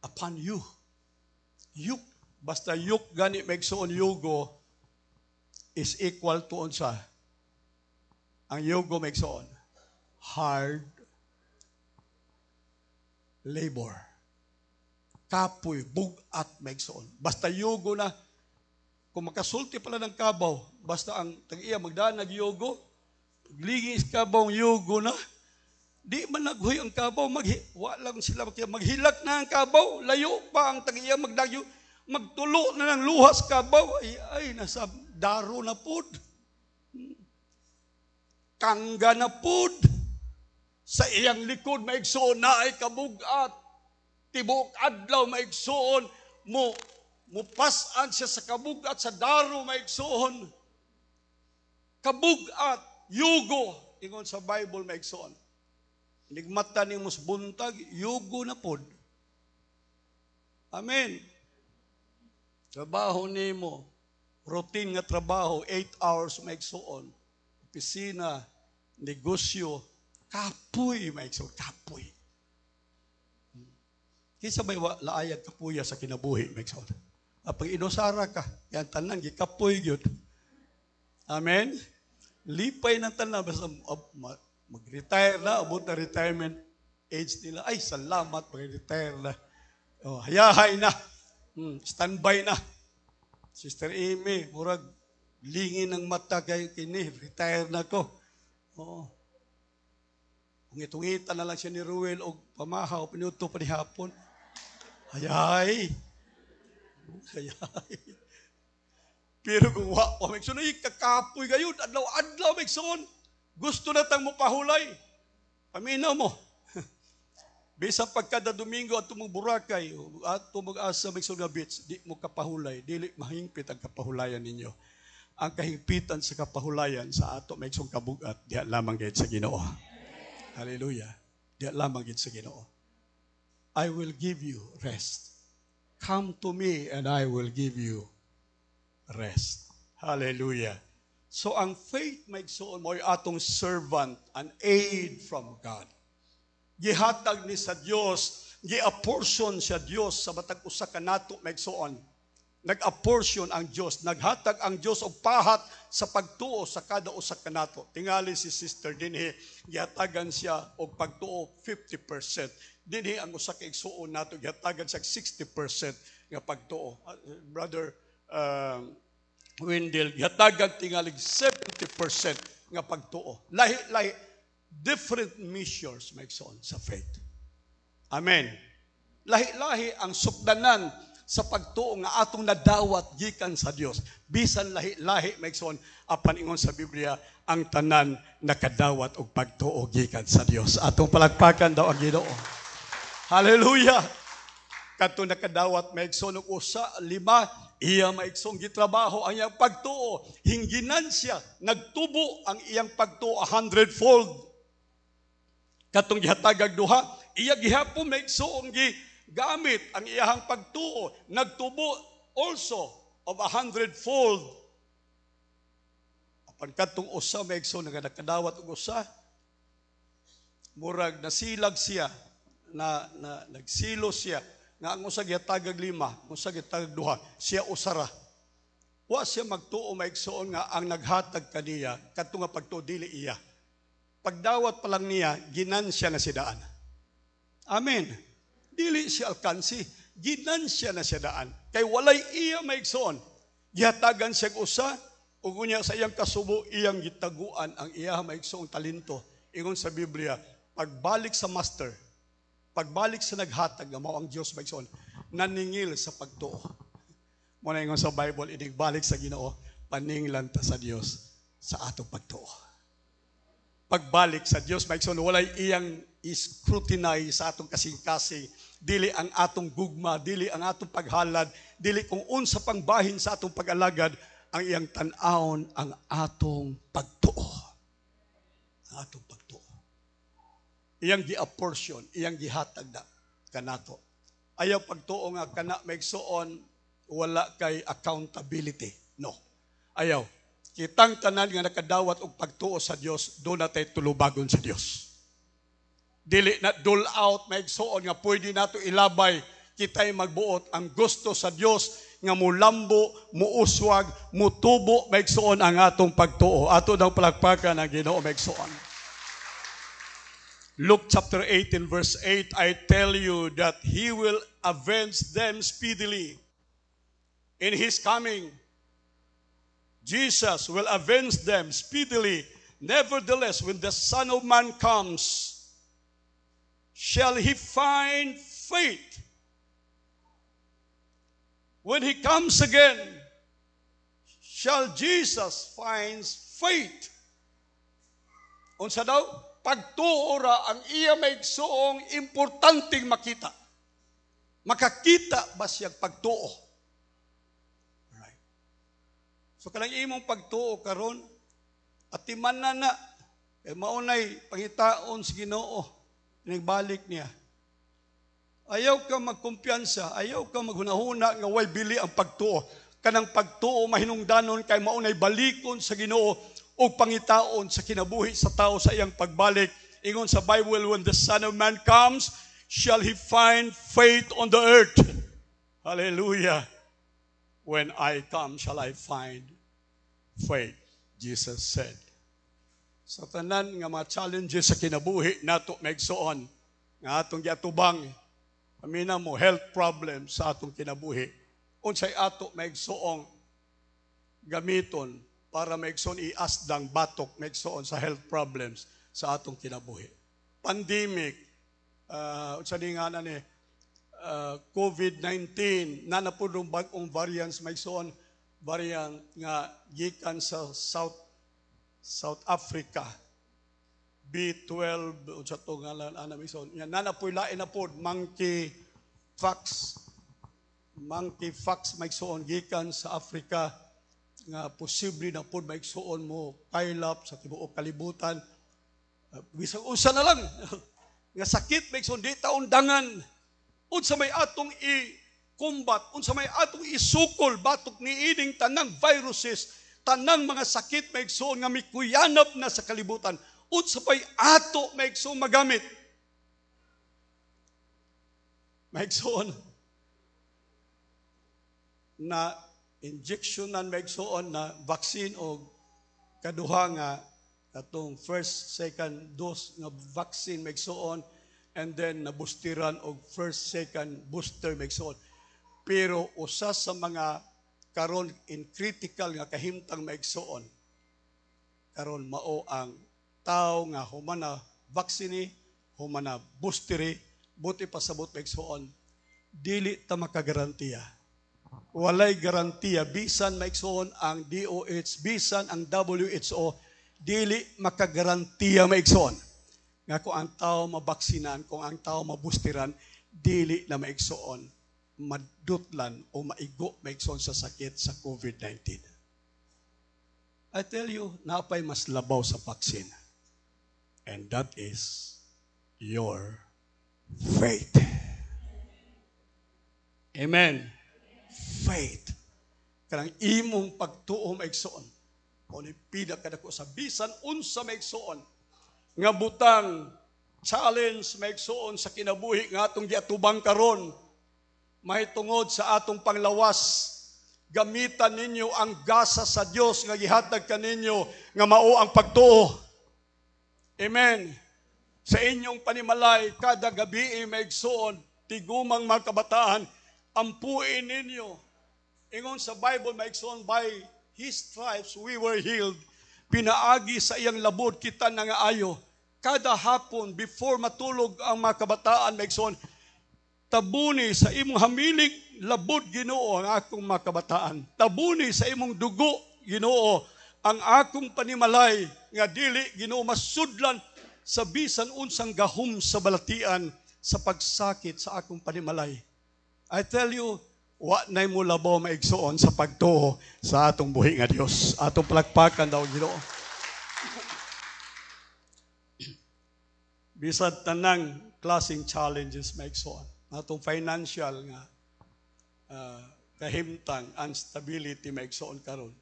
upon you. Yoke. Basta yoke gani maigsuon yugo is equal to unsa? Ang yugo maigsuon hard labor. Kapoy, bugat maigsuon. Basta yugo na, kung makasulti pala ng kabaw, basta ang tag-iya magdaan nag-yugo, paglingis kabaw ang yugo na, di man naghuy ang kabaw, walang sila maghilak na ang kabaw, layo pa ang tag-iya magdagyo, magtulo na ng luhas kabaw, ay nasa daro na pud. Kangga na pud. Sa iyang likod maigsuon na ay kabugat. Tibok adlaw maigsuon mo mupasan siya sa kabugat sa daro maigsuon. Kabugat, yugo, ingon sa Bible maigsuon. Nigmata ni mos buntag, yugo na pod. Amen. Trabaho nimo, routine nga trabaho, 8 hours maigsuon. Opisina, negosyo, kapoy maigsuon, kapoy. Kisa may laayag kapuya sa kinabuhi maigsuon. Pag inusara ka, yan tanan gikapoy gyud. Amen. Lipay ng tanan basta mag-retire na, abot na retirement age nila. Ay, salamat, mag-retire na. Oh, hayahay na. Standby na. Sister Amy, murag lingin ng mata kay kini, retire na ko. Oo. Ngitungita na lang siya ni Ruel o pamahaw, pinuto pa ni hapon. Hayahay. Hayahay. Pero kung wako, may sunod, kakapoy kayo, adlaw-adlaw, may son. Gusto na tang mo pahulay. Paminaw mo. Bisa pagkada Domingo at tumong Boracay at tumong asa may nga beach, di mo kapahulay, dili mahingpit ang kapahulayan ninyo. Ang kahingpitan sa kapahulayan sa ato may kabugat, diya lamang gayud sa Ginoo. Hallelujah. Diya lamang gayud sa Ginoo. I will give you rest. Come to me and I will give you rest. Hallelujah. So ang faith may igsuon mo atong servant, an aid from God. Gihatag ni sa Dios, gi-apportion sa Dios sa matag usa ka nato maigsuon. Nag-apportion ang Dios, naghatag ang Dios og pahat sa pagtuo sa kada usa ka nato. Tingali si Sister dinhi, gihatagan siya og pagtuo 50%. Dinhi ang usa ka igsuon nato gihatagan siya 60% nga pagtuo. Brother Wendell, gihatagan tingali 70% nga pagtuo. Lahi different measures maigsoon sa faith. Amen. Lahi-lahi ang sukdanan sa pagtuo nga atong nadawat gikan sa Dios. Bisan lahi-lahi maigsoon apan ingon sa Biblia ang tanan nakadawat og pagtuo gikan sa Dios. Atong palagpakan daw ang Ginoo. Hallelujah. Kadto nakadawat maigsoon og usa, 5 iya maigsong gitrabaho ang iyang pagtuo. Hingginan siya, nagtubo ang iyang pagtuo 100-fold. Katong gihatagag duha, iya gihapon maigsoong gigamit ang iyang pagtuo. Nagtubo also of 100-fold. Apan katong usa maigsoong nga nakadawat og usa, murag nasilag siya, nagsilo siya, nga ang usa gihatagag 5, usa gihatagag 2, siya usara. Wa siya magtuo maigsoon nga ang naghatag kaniya kadto nga pagtuo dili iya. Pagdawat pa lang niya, ginansya na siya daan. Amen. Dili siya alkansi, ginansya na siya daan. Kay walay iya maigsoon. Gihatagan siya usa, ug unya sa iyang kasubo iyang gitaguan ang iya maigsoong talento. Ingon sa Biblia, pagbalik sa master, pagbalik sa naghatag nga mao ang Dios maigsoon, naningil sa pagtuo. Mo na ingon sa Bible, inigbalik sa Ginoo, paninglan ta sa Dios sa atong pagtuo. Pagbalik sa Dios maigsoon, walay iyang scrutinize sa atong kasing-kasing, dili ang atong gugma, dili ang atong paghalad, dili kung unsa pang bahin sa atong pag-alagad, ang iyang tan-awon ang atong pagtuo. Ang atong pagtuo. Iyang gi-apportion, iyang gihatag na kanato. Ayaw pagtuo nga kana maigsoon wala kay accountability. No. Ayaw. Kitang tanan nga nakadawat og pagtuo sa Dios, do na tay tulubagon sa Dios. Dili na dole out maigsuon nga pwede nato ilabay kitay magbuot ang gusto sa Dios nga mulambo, muuswag, mutubo maigsuon ang atong pagtuo. Ato daw palakpakan ang Ginoo maigsuon. Luke chapter 18 verse 8, I tell you that He will avenge them speedily. In His coming, Jesus will avenge them speedily. Nevertheless, when the Son of Man comes, shall He find faith? When He comes again, shall Jesus find faith? Unsa daw? Pagtuora ang iya maigsuong importanteng makita. Makakita ba siya pagtuo? Right. So kanang imong pagtuo karon atiman na maunay pangitaon sa Ginoo nagbalik niya. Ayaw ka magkumpiyansa, ayaw ka maghunahuna nga way bili ang pagtuo. Kanang pagtuo mahinungdanon kay maunay balikon sa Ginoo o pangitaon sa kinabuhi sa tao sa iyang pagbalik. Ingon sa Bible, when the Son of Man comes, shall He find faith on the earth. Hallelujah. When I come, shall I find faith, Jesus said. Sa tanan nga mga challenges sa kinabuhi nato maigsuon nga atong giatubang, amina mo health problems sa atong kinabuhi. Unsay ato maigsuong gamiton para maigsoon iasdang batok maigsoon sa health problems sa atong kinabuhi. Pandemic, unsa ni nga ni COVID-19, nanapudong bag-ong variants maigsoon variant nga gikan sa South Africa. B12 unsa to ngalan ana maigsoon. Nya nanapoy lain na pod monkeypox maigsoon gikan sa Africa nga posible na po maigsuon mo pile up sa tibuok kalibutan. Bisag usa na lang nga sakit maigsuon di taundangan. Unsa may atong i-combat, unsa may atong isukol batok niining tanang viruses, tanang mga sakit maigsuon nga mikuyanap na sa kalibutan. Unsa pay ato maigsuon magamit? Maigsuon na injectionan maigsuon na vaccine o kaduha nga atong first, second dose nga vaccine maigsuon and then nabustiran og first, second booster maigsuon. Pero usa sa mga karon in critical nga kahimtang maigsuon karon mao ang tao nga humana vaccine, humana boosteri, buti pasabot maigsuon dili ta makagarantiya. Walay garantiya, bisan maigsoon ang DOH, bisan ang WHO, dili makagarantiya maigsoon. Nga kung ang tao mabaksinan, kung ang tao mabustiran, dili na maigsoon, madutlan o maigo maigsoon sa sakit sa COVID-19. I tell you, napay mas labaw sa vaccine. And that is your faith. Amen. Faith. Kanang imong pagtuo maigsoon. Kung ipida ka dako sa bisan unsa maigsoon nga butang challenge maigsoon sa kinabuhi nga atong giatubang karon, mahitungod sa atong panglawas, gamitan ninyo ang gasa sa Dios nga gihatag kaninyo nga mao ang pagtuo. Amen. Sa inyong panimalay kada gabi maigsoon tigumang mga kabataan, ampuin ninyo. Ingon sa Bible, maigsoon, by His stripes we were healed. Pinaagi sa iyang labod kita nangaayo. Kada hapon, before matulog ang mga kabataan, maigsoon, tabuni sa imong hamilig labod Ginoo ang akong mga kabataan. Tabuni sa imong dugo Ginoo ang akong panimalay nga dili Ginoo masudlan sa bisan unsang gahom sa balatian sa pagsakit sa akong panimalay. I tell you, wa nay mo labaw maigsoon sa pagtuo sa atong buhi nga Dios. Atong palakpakan daw Ginoo. Bisad tanang klaseng challenges maigsoon. Atong financial nga kahimtang instability maigsoon karon.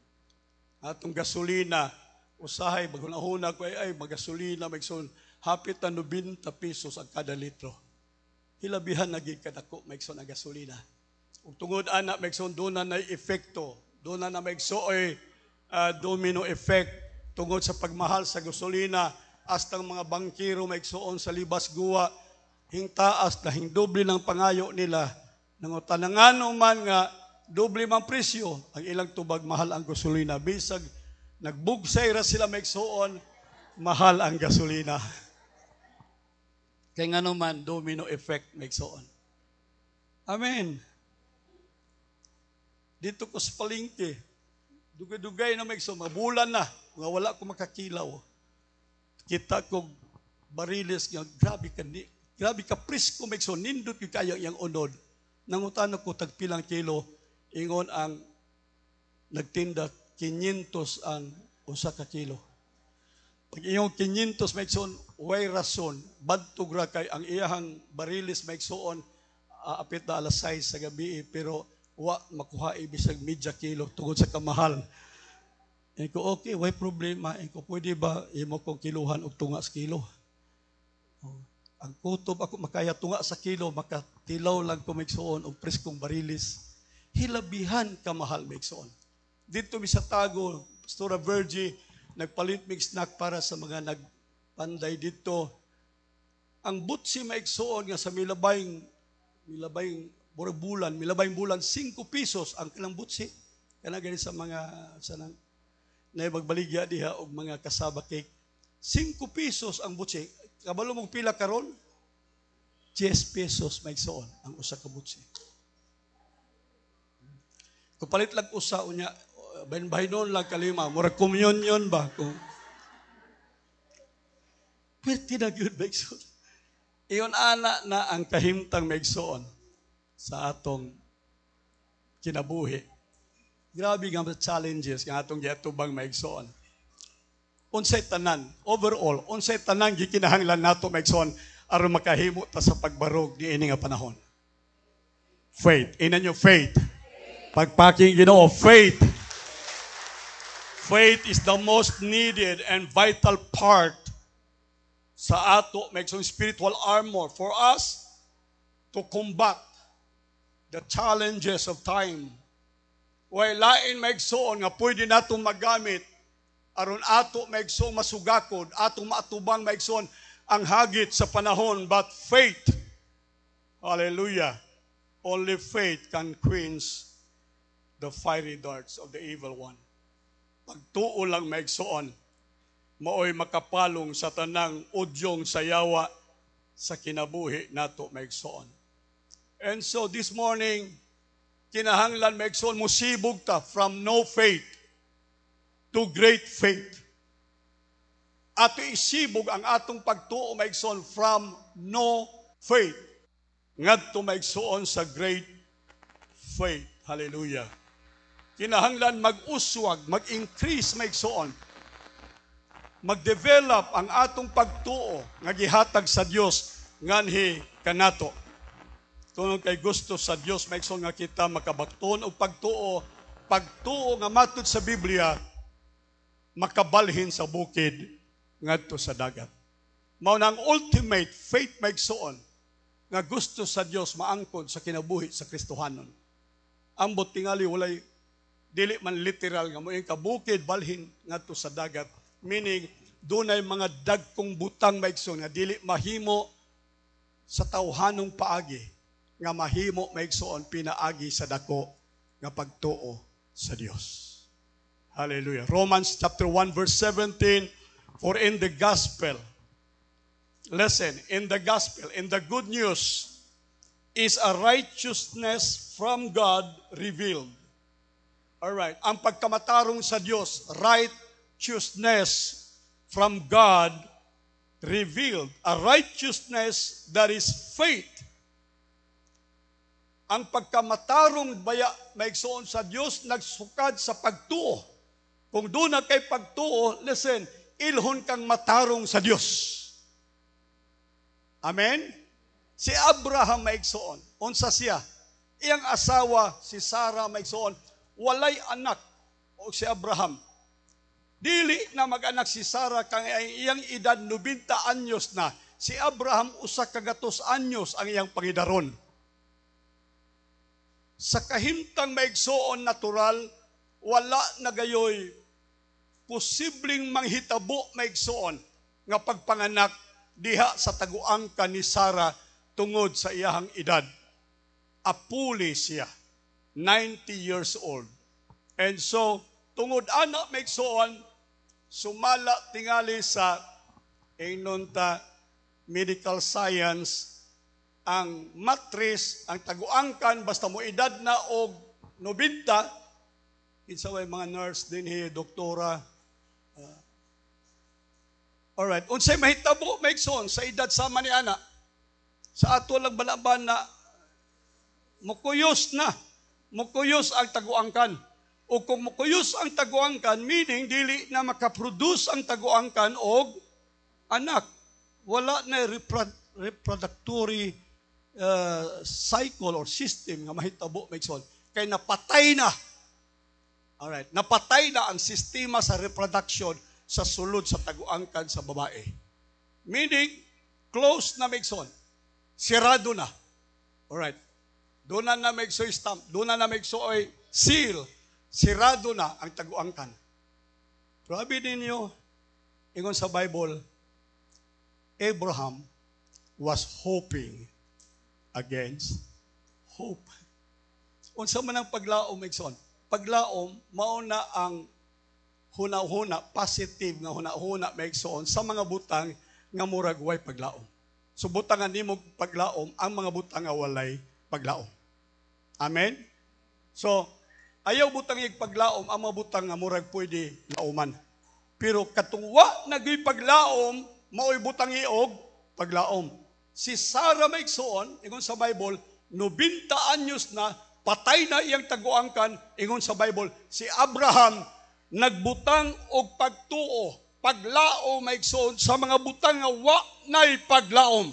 atong gasolina, usahay, maghunahuna ko ay magasolina, maigsoon, hapit na 90 pesos ang kada litro. Hilabihan na gid kadako maigsoon ang gasolina. Ug tungod ana maigsoon doon na epekto, doon na maigsoon domino effect tungod sa pagmahal sa gasolina, hasta mga bangkero maigsoon sa libas guwa, hingtaas na hingdoble ng pangayo nila. Nangutanangano man nga doble man presyo ang ilang tubag, mahal ang gasolina. Bisag nagbugsay ra sila maigsoon, mahal ang gasolina. Kaya nga naman, domino effect maigsoon. Amen. Dito ko sa palengke, dugay-dugay na maigsoon, mabulan na, nga wala ko makakilaw. Kita ko bariles nga, grabe ka presko maigsoon, nindot yung kaya yung unod. Nangutan ko tagpilang kilo, ingon ang nagtinda 500 ang usa ka kilo. Pag iyong 500 maigsoon, way rason, badtog ra kay ang iyahang barilis maigsoon, apit na alas 6 sa gabi, pero wa makuha bisag media kilo tungod sa kamahal. Ko okay, way problema. Ko pwede ba imo kong kiluhan og tunga sa kilo? Ang kutob ako makaya tunga sa kilo, makatilaw lang ko maigsoon og preskong barilis. Hilabihan kamahal maigsoon. Dito mi sa Tago, Pastora Virgie, nagpalit mig snack para sa mga nagpanday dito. Ang butsi maigsoon nga sa milabayng bulan, 5 pesos ang kanang butsi. Kana gani sa mga sanang na magbaligya diha og mga kasaba cake. 5 pesos ang butsi. Kabalo mong pila karon? 10 pesos maigsoon ang usa ka butsi. Kupalit lang usa unya, bahin-bahinon lang kalima, murag communion ba? Pwerte na good maigsoon. Iyon ana na ang kahimtang maigsoon sa atong kinabuhi. Grabe nga challenges nga atong giatubang maigsoon. Unsay tanan, overall, unsay tanan gikinahanglan nato maigsoon aron makahimo ta sa pagbarog niini nga panahon. Faith. Inan yung faith. Pagpaking Ginoo, faith. Faith is the most needed and vital part sa ato maigsoon spiritual armor for us to combat the challenges of time. Way lain maigsoon nga pwede nato magamit aron ato maigsoon masugakod, ato maatubang maigsoon ang hagit sa panahon, but faith, hallelujah, only faith can quench the fiery darts of the evil one. Pagtuo lang maigsoon, maoy makapalong sa tanang udyong sayawa sa kinabuhi nato maigsoon. And so this morning, kinahanglan maigsoon musibog ta from no faith to great faith. Ato isibog ang atong pagtuo maigsoon from no faith ngadto maigsoon sa great faith. Hallelujah. Kinahanglan mag-uswag, mag-increase maigsoon, mag-develop ang atong pagtuo nga gihatag sa Dios nganhi kanato. Tungod kay gusto sa Dios maigsoon nga kita makabakton og pagtuo nga matud sa Biblia, makabalhin sa bukid ngadto sa dagat. Mao na ang ultimate faith maigsoon nga gusto sa Dios maangkon sa kinabuhi sa Kristohanon. Ambot tingali walay dili man literal nga moing kabukid balhin ngadto sa dagat, meaning dunay mga dagkong butang maigsoon nga dili mahimo sa tawhanong paagi, nga mahimo maigsoon pinaagi sa dako nga pagtuo sa Dios. Hallelujah. Romans chapter 1 verse 17, for in the gospel, listen, in the gospel, in the good news, is a righteousness from God revealed. Alright, ang pagkamatarong sa Diyos, righteousness from God revealed. A righteousness that is faith. Ang pagkamatarong baya maigsoon sa Diyos, nagsukad sa pagtuo. Kung doon na kay pagtuo, listen, ilhon kang matarong sa Diyos. Amen? Si Abraham maigsoon, unsa siya? Iyang asawa, si Sarah maigsoon, walay anak. O si Abraham, Dili na mag-anak si Sarah kang iyang edad 90 anyos na. Si Abraham usa ka 100 anyos ang iyang pangidaron. Sa kahimtang maigsoon natural, wala na gayoy posibleng manghitabo maigsoon nga pagpanganak diha sa taguangkan ni Sarah tungod sa iyahang edad. Apuli siya, 90 years old. And so, tungod anak maigsoon, sumala tingali sa inunta medical science, ang matris, ang taguangkan, basta mo edad na og 90, kinsa way mga nurse din doktora. Alright, unsay mahitabo maigsoon sa edad sama ni ana. Sa ato lang balaban na mukuyos ang taguangkan. O kung mukuyos ang taguangkan, meaning dili na makaproduce ang taguangkan og anak. Wala na reproductory cycle or system nga mahitabo maigsoon. Kay napatay na. Alright, napatay na ang sistema sa reproduction sa sulod sa taguangkan sa babae. Meaning, close na maigsoon. Sirado na. Alright. Doon na maigsoy stamp. Doon na maigsoy seal. Sirado na ang taguangkan. Grabe ninyo, ingon sa Bible, Abraham was hoping against hope. Unsa man ang paglaom, maigsoon? Paglaom, mauna ang huna-huna, positive nga huna-huna, maigsoon, sa mga butang nga murag way paglaom. So butangan nimo paglaom, ang mga butang nga walay paglaom. Amen? So, ayaw butang yung paglaom, ang mga butang nga murag pwede lauman. Pero katungwa nagyoy paglaom, maoy butang iog paglaom. Si Sarah maigsoon, ingon sa Bible, 90 anyos na, patay na iyang taguangkan, ingon sa Bible. Si Abraham nagbutang og pagtuo, paglaom maigsoon sa mga butang nga wa nay paglaom.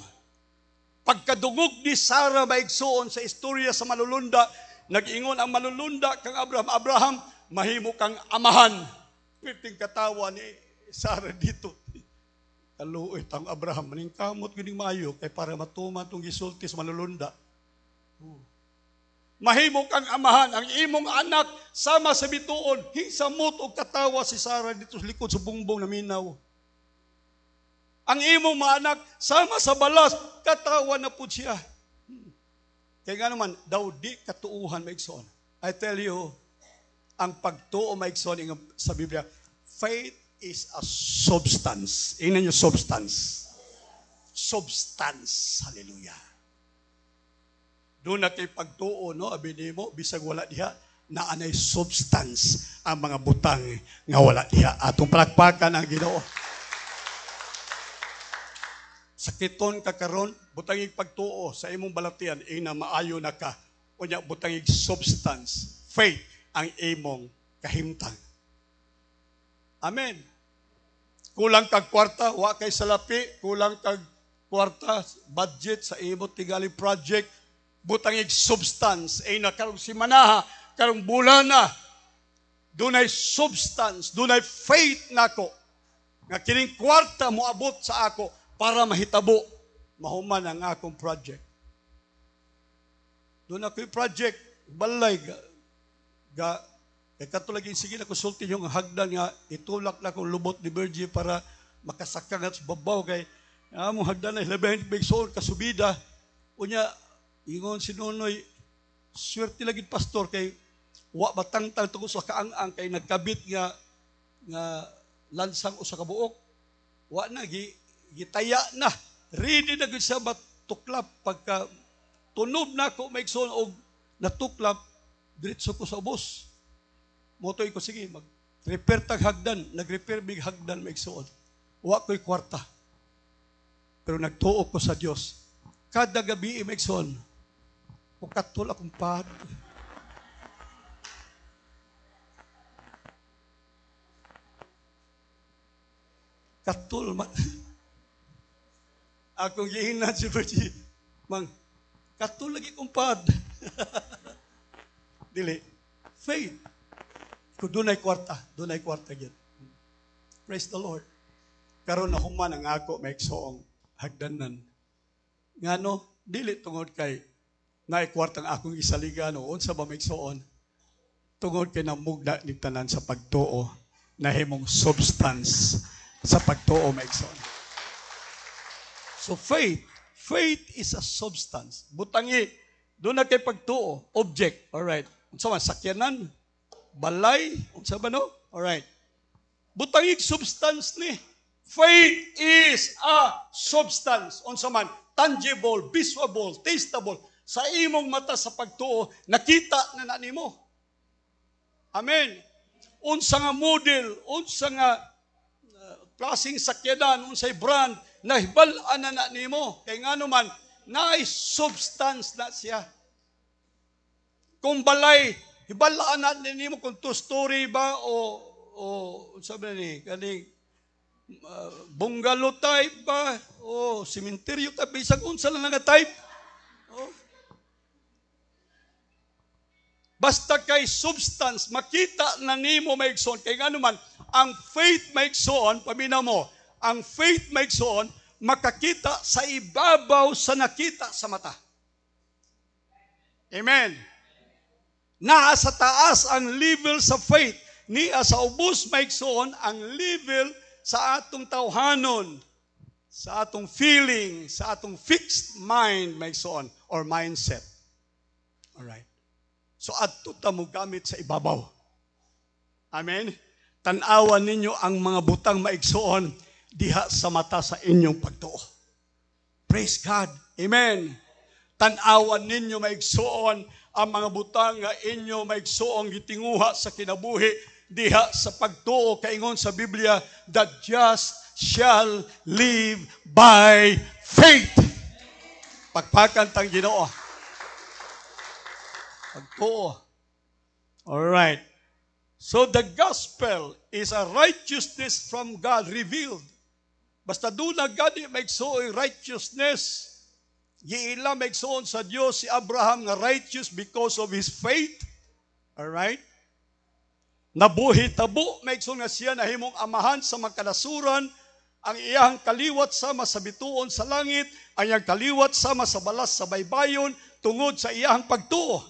Pagkadungog ni Sarah maigsoon sa istorya sa malulunda, nag-ingon ang malulunda kang Abraham, mahimo kang amahan. Piting katawa ni Sarah dito. Kaluoy tang Abraham, maning kamot gining maayo kay para matuman tong gisulti sa malulunda. Mahimo kang amahan, ang imong anak sama sa bituon, hisamot og katawa si Sarah dito sa likod sa bungbong na minaw. Ang imong mga anak sama sa balas, katawa na po siya. Kaya nga naman, daw di katuuhan maigsoon. I tell you, ang pagtuo maigsoon sa Biblia, faith is a substance. Ingnan niyo, substance. Substance. Hallelujah. Doon na kay pagtuo, no? Abinin mo, bisag wala diha, na anay substance ang mga butang nga wala diha. Atong palakpakan ang Ginoo. Sakiton ka karon, butangig pagtuo sa imong balatian, ina maayo na ka. Unya butangig substance, faith ang imong kahimtang. Amen. Kulang kag kwarta, wa kay salapi, kulang kag kwarta, budget sa imong tigaling project, butangig substance, ina karong simanaha, karong bulana, dunay substance, dunay faith nako, nga kining kwarta mo abot sa ako, para mahitabo, mahuman ang akong project. Doon ako yung project, balay, katulagin, sige na konsulti yung hagdan nga, itulak na akong lubot ni Virgie para makasakang at babaw kay, mong hagdan na, ilabahin bigsoon, kasubida, unya, ingon si Nonoy, swerte lagi pastor, kay, wa batang-tang tungkol sa kaang-ang, kay nagkabit nga lansang o sa kabuok, wa na, gitaya na, ready na gud sa matuklap, pagka tunob na ako maigsoon og natuklap, diretso ko sa ubos. Motoy ko, sige, mag-repair tag hagdan, nag-repair big hagdan maigsoon. Wa ko'y kwarta. Pero nagtuo ko sa Dios. Kada gabi maigsoon, katul akong pad. Katul man. Akong gihinan si Virgie, mang, katul lagi kong pad. Dili, faith. Kung dunay kwarta yun. Praise the Lord. Karon ako man ang ako maigsoong hagdanan. Ngano, dili tungod kay naikwartang akong isaligano, unsa ba maigsoon? Tungod kay namugda ni tanan sa pagtuo, nahimong substance sa pagtuo maigsoon. So faith is a substance. Butangi, doon na kay pagtuo, object, alright. Unsa man, sakyanan, balay, unsa ba no? Alright. Butangig substance ni. Faith is a substance. Unsa man, tangible, visible, tasteable. Sa imong mata sa pagtuo, nakita na nimo. Amen. Unsa nga model, unsa nga klaseng sakyanan, unsay brand, nahibal-an na nimo. Kay ngano man, naay substance na siya. Kung balay, hibalaan na nimo kung two-story ba o sabi ni kaning bungalow type ba o cemetery type, bisag unsa lang nga type. Basta kay substance, makita na nimo maigsoon. Kay ngano man, ang faith maigsoon, paminaw mo, ang faith maigsoon, makakita sa ibabaw sa nakita sa mata. Amen. Naa sa taas ang level sa faith. Niya sa ubos maigsoon ang level sa atong tawhanon, sa atong feeling, sa atong fixed mind maigsoon or mindset. Alright. So adto ta mo gamit sa ibabaw. Amen. Tan-awan ninyo ang mga butang maigsoon diha sa mata sa inyong pagtuo. Praise God. Amen. Tan-awan ninyo maigsoon ang mga butang nga inyo maigsoong gitinguha sa kinabuhi diha sa pagtuo. Kaingon sa Biblia, the just shall live by faith. Pagpakan tang Ginoo. Pagtuo. Alright. So the gospel is a righteousness from God revealed. Basta doon na God maigsoong righteousness. Giila maigsoon sa Dios si Abraham nga righteous because of his faith. Alright? Nabuhi tabo maigsoon nga siya nahimong amahan sa magkanasuran, ang iyang kaliwat sama sa bituon sa langit, ang iyang kaliwat sama sa balas sa baybayon tungod sa iyang pagtuo.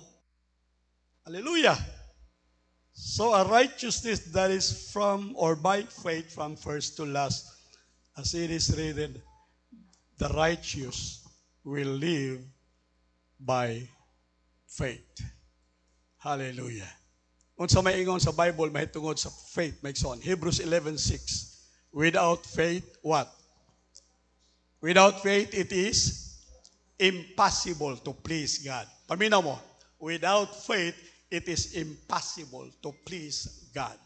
Hallelujah. So a righteousness that is from or by faith from first to last, as it is written, the righteous will live by faith. Hallelujah. Unsa may ingon sa Bible mahitungod sa faith, maigsoon. Hebrews 11:6. Without faith, what? Without faith, it is impossible to please God. Paminaw mo, without faith, it is impossible to please God.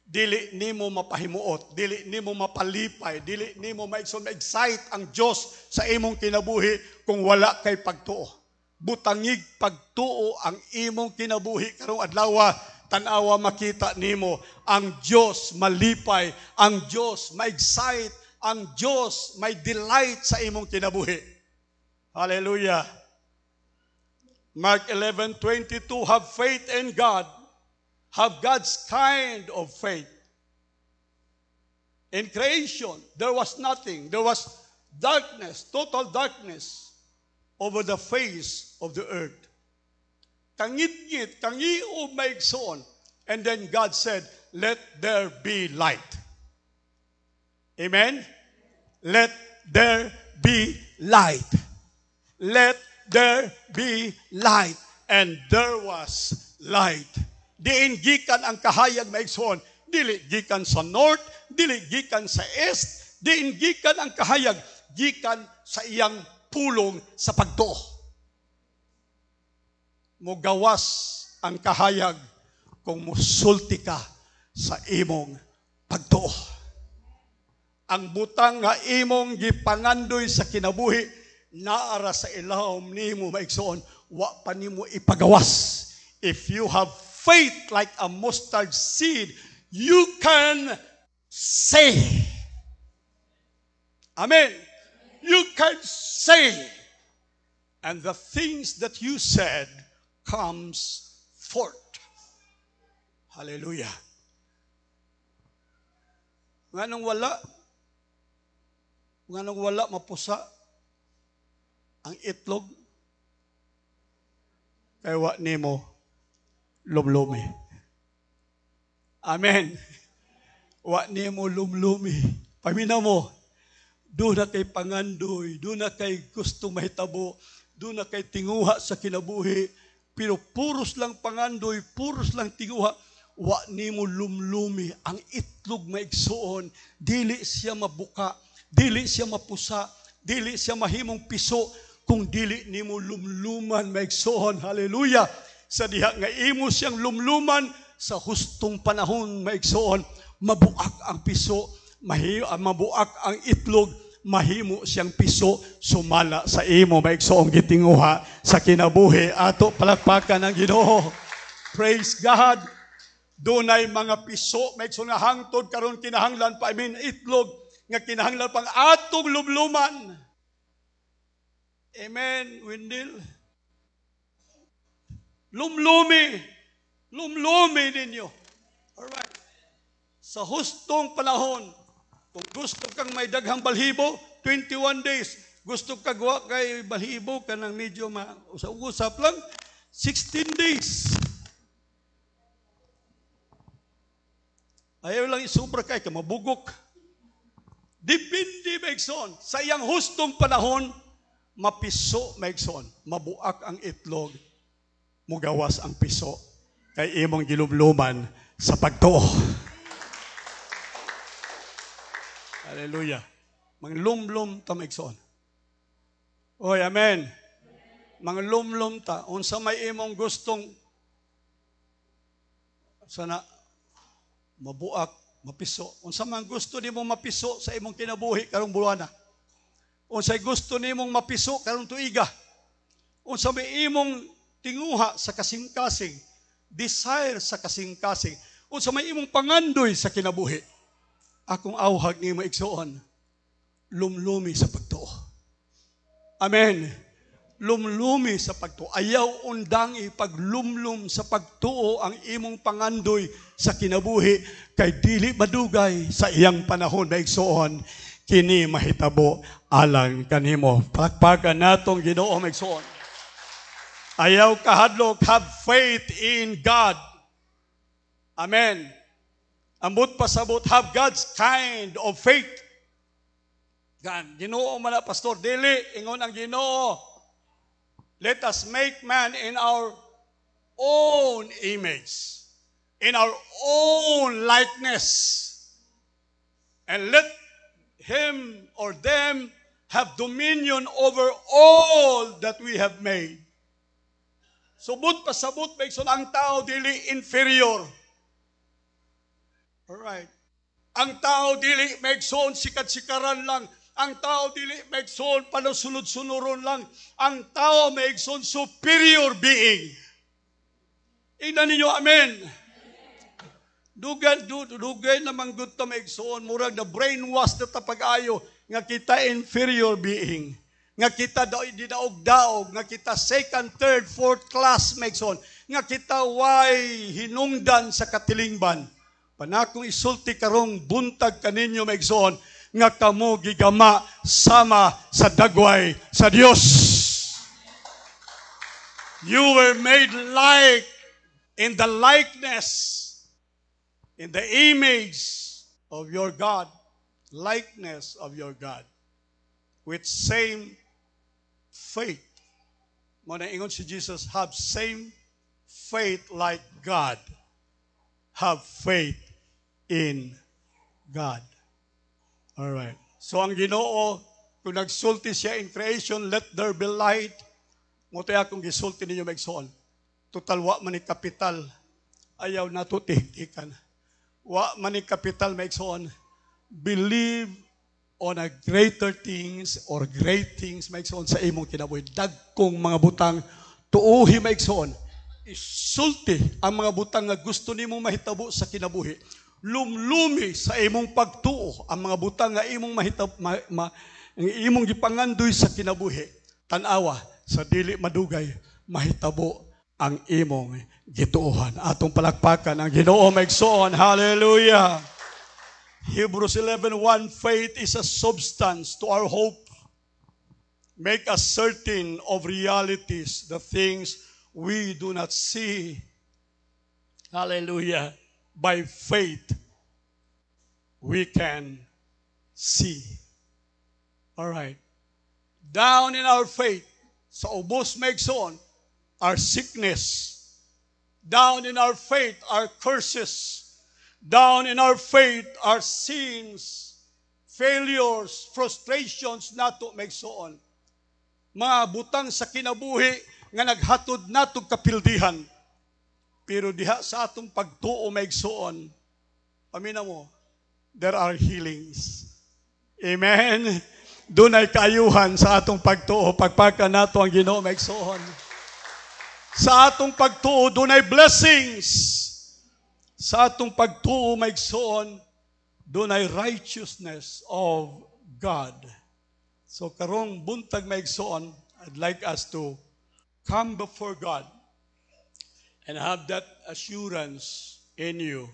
Dili nimo mapahimuot, dili nimo mapalipay, dili nimo ma-excite ang Dios sa imong kinabuhi kung wala kay pagtuo. Butangig pagtuo ang imong kinabuhi karong adlaw, tan-awa makita nimo ang Dios malipay, ang Dios ma-excite, ang Dios may delight sa imong kinabuhi. Hallelujah. Mark 11:22, have faith in God. Have God's kind of faith. In creation, there was nothing. There was darkness, total darkness over the face of the earth. Kangit-ngit, kangiog maigsoon. And then God said, let there be light. Amen? Let there be light. Let there be light. And there was light. Diin gikan ang kahayag maigsoon. Dili gikan sa north, dili gikan sa east, diin gikan ang kahayag, gikan sa iyang pulong sa pagtuo. Mugawas ang kahayag kung musulti ka sa imong pagtuo. Ang butang nga imong gipangandoy sa kinabuhi, naara sa ilawom nimo maigsoon, wa pa nimo ipagawas. If you have faith like a mustard seed, you can say. Amen. You can say. And the things that you said comes forth. Hallelujah. Nganong wala mapusa ang itlog, kaya wa nimo lumlumi. Amen. Wa nimo lumlumi. Paminaw mo, doon na kay pangandoy, doon na kay gustong mahitabo, doon na kay tinguha sa kinabuhi, pero puros lang pangandoy, puros lang tinguha, wa nimo lumlumi. Ang itlog maigsoon, dili siya mabuka, dili siya mapusa, dili siya mahimong piso, kung dili nimo lumluman maigsoon. Hallelujah. Sa diha nga imo siyang lumluman, sa hustong panahon maigsoon, mabuak ang piso, mabuak ang itlog, mahimo siyang piso, sumala sa imo maigsoong gitinguha sa kinabuhi. Ato palakpakan ang Ginoo. Praise God. Dunay mga piso maigsoon nga hangtod karon kinahanglan pa, itlog nga kinahanglan pang atong lumluman. Amen, Wendell. Lumlumi ninyo. Alright. Sa hustong panahon, kung gusto kang may daghang balhibo, 21 days. Gusto kang gawa kay balhibo ka ng medyo usap lang, 16 days. Ayaw lang isubra kay mabugok. Depende maigsoon. Sa iyang hustong panahon, mapiso maigsoon. Mabuak ang itlog, mugawas ang piso, kay imong gilumluman sa pagtuo. Hallelujah. Manglumlum ta maigsoon. Oy, amen. Manglumlum ta. Unsa may imong gustong sana mabuak, mapiso. Unsa man gusto nimo mapiso sa imong kinabuhi karong buwana. Unsay gusto nimong mapiso karong tuiga. Unsa may imong tinguha sa kasing-kasing, desire sa kasing-kasing, unsa may imong pangandoy sa kinabuhi. Akong awhag nimo igsoon, lumlumi sa pagtuo. Amen. Lumlumi sa pagtuo. Ayaw undangi paglumlum sa pagtuo ang imong pangandoy sa kinabuhi, kay dili madugay sa iyang panahon maigsoon kini mahitabo alang kanimo. Palakpakan natong Ginoo maigsoon. Ayaw kahadlok, have faith in God. Amen. Ambot pasabot, have God's kind of faith. God, Ginoo man na, Pastor, dili, ingon ang Ginoo. Let us make man in our own image, in our own likeness. And let him or them have dominion over all that we have made. Subot pasabot maigsoon ang tao dili inferior. Alright. Ang tao dili maigsoon sikat-sikaran lang. Ang tao dili maigsoon panusunod-sunuron lang. Ang tao maigsoon superior being. Ina ninyo, amen. Dugay namang good ta maigsoon, murag na brainwash na tapag-ayo nga kita inferior being. Nga kita didaog-daog, nga kita second, third, fourth class maigsoon, nga kita way hinungdan sa katilingban. Panakong isulti karong buntag kaninyo maigsoon, nga kamo gigama sama sa dagway sa Dios. You were made like in the likeness, in the image of your God, likeness of your God, with same faith. Muna ingon si Jesus, have same faith like God. Have faith in God. All right. So ang Ginoo, kung nagsulti siya in creation, let there be light. Mutoy akong gisulti ninyo maigsoon. Total wa man ni kapital, ayaw nato tihtikan. Wa man ni kapital maigsoon. Believe on a greater things or great things maigsoon sa imong kinabuhi. Dagkong mga butang tuuhi maigsoon. Isulti ang mga butang nga gusto nimong mahitabo sa kinabuhi. Lumlumi sa imong pagtuo ang mga butang nga imong imong gipangandoy sa kinabuhi. Tanawa sa dili madugay mahitabo ang imong gituohan. Atong palakpakan ang Ginoo maigsoon. Hallelujah. Hebrews 11:1, faith is a substance to our hope. Make us certain of realities, the things we do not see. Hallelujah. By faith, we can see. All right. Down in our faith, sa ubos maigsoon, our sickness. Down in our faith, our curses. Down in our faith, our sins, failures, frustrations nato maigsoon. Mga butang sa kinabuhi nga naghatod natong kapildihan. Pero diha sa atong pagtuo maigsoon, pamina mo, there are healings. Amen. Doon ay kaayuhan sa atong pagtuo, pagpaka nato ang Ginoo maigsoon. Sa atong pagtuo, doon ay blessings. Sa atong pagtuo maigsoon, doon ay righteousness of God. So karong buntag maigsoon, I'd like us to come before God and have that assurance in you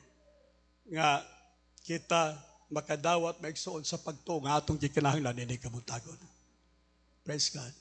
nga kita makadawat maigsoon sa pagtuo nga atong gikinahanglan ini kabuntagon. Praise God.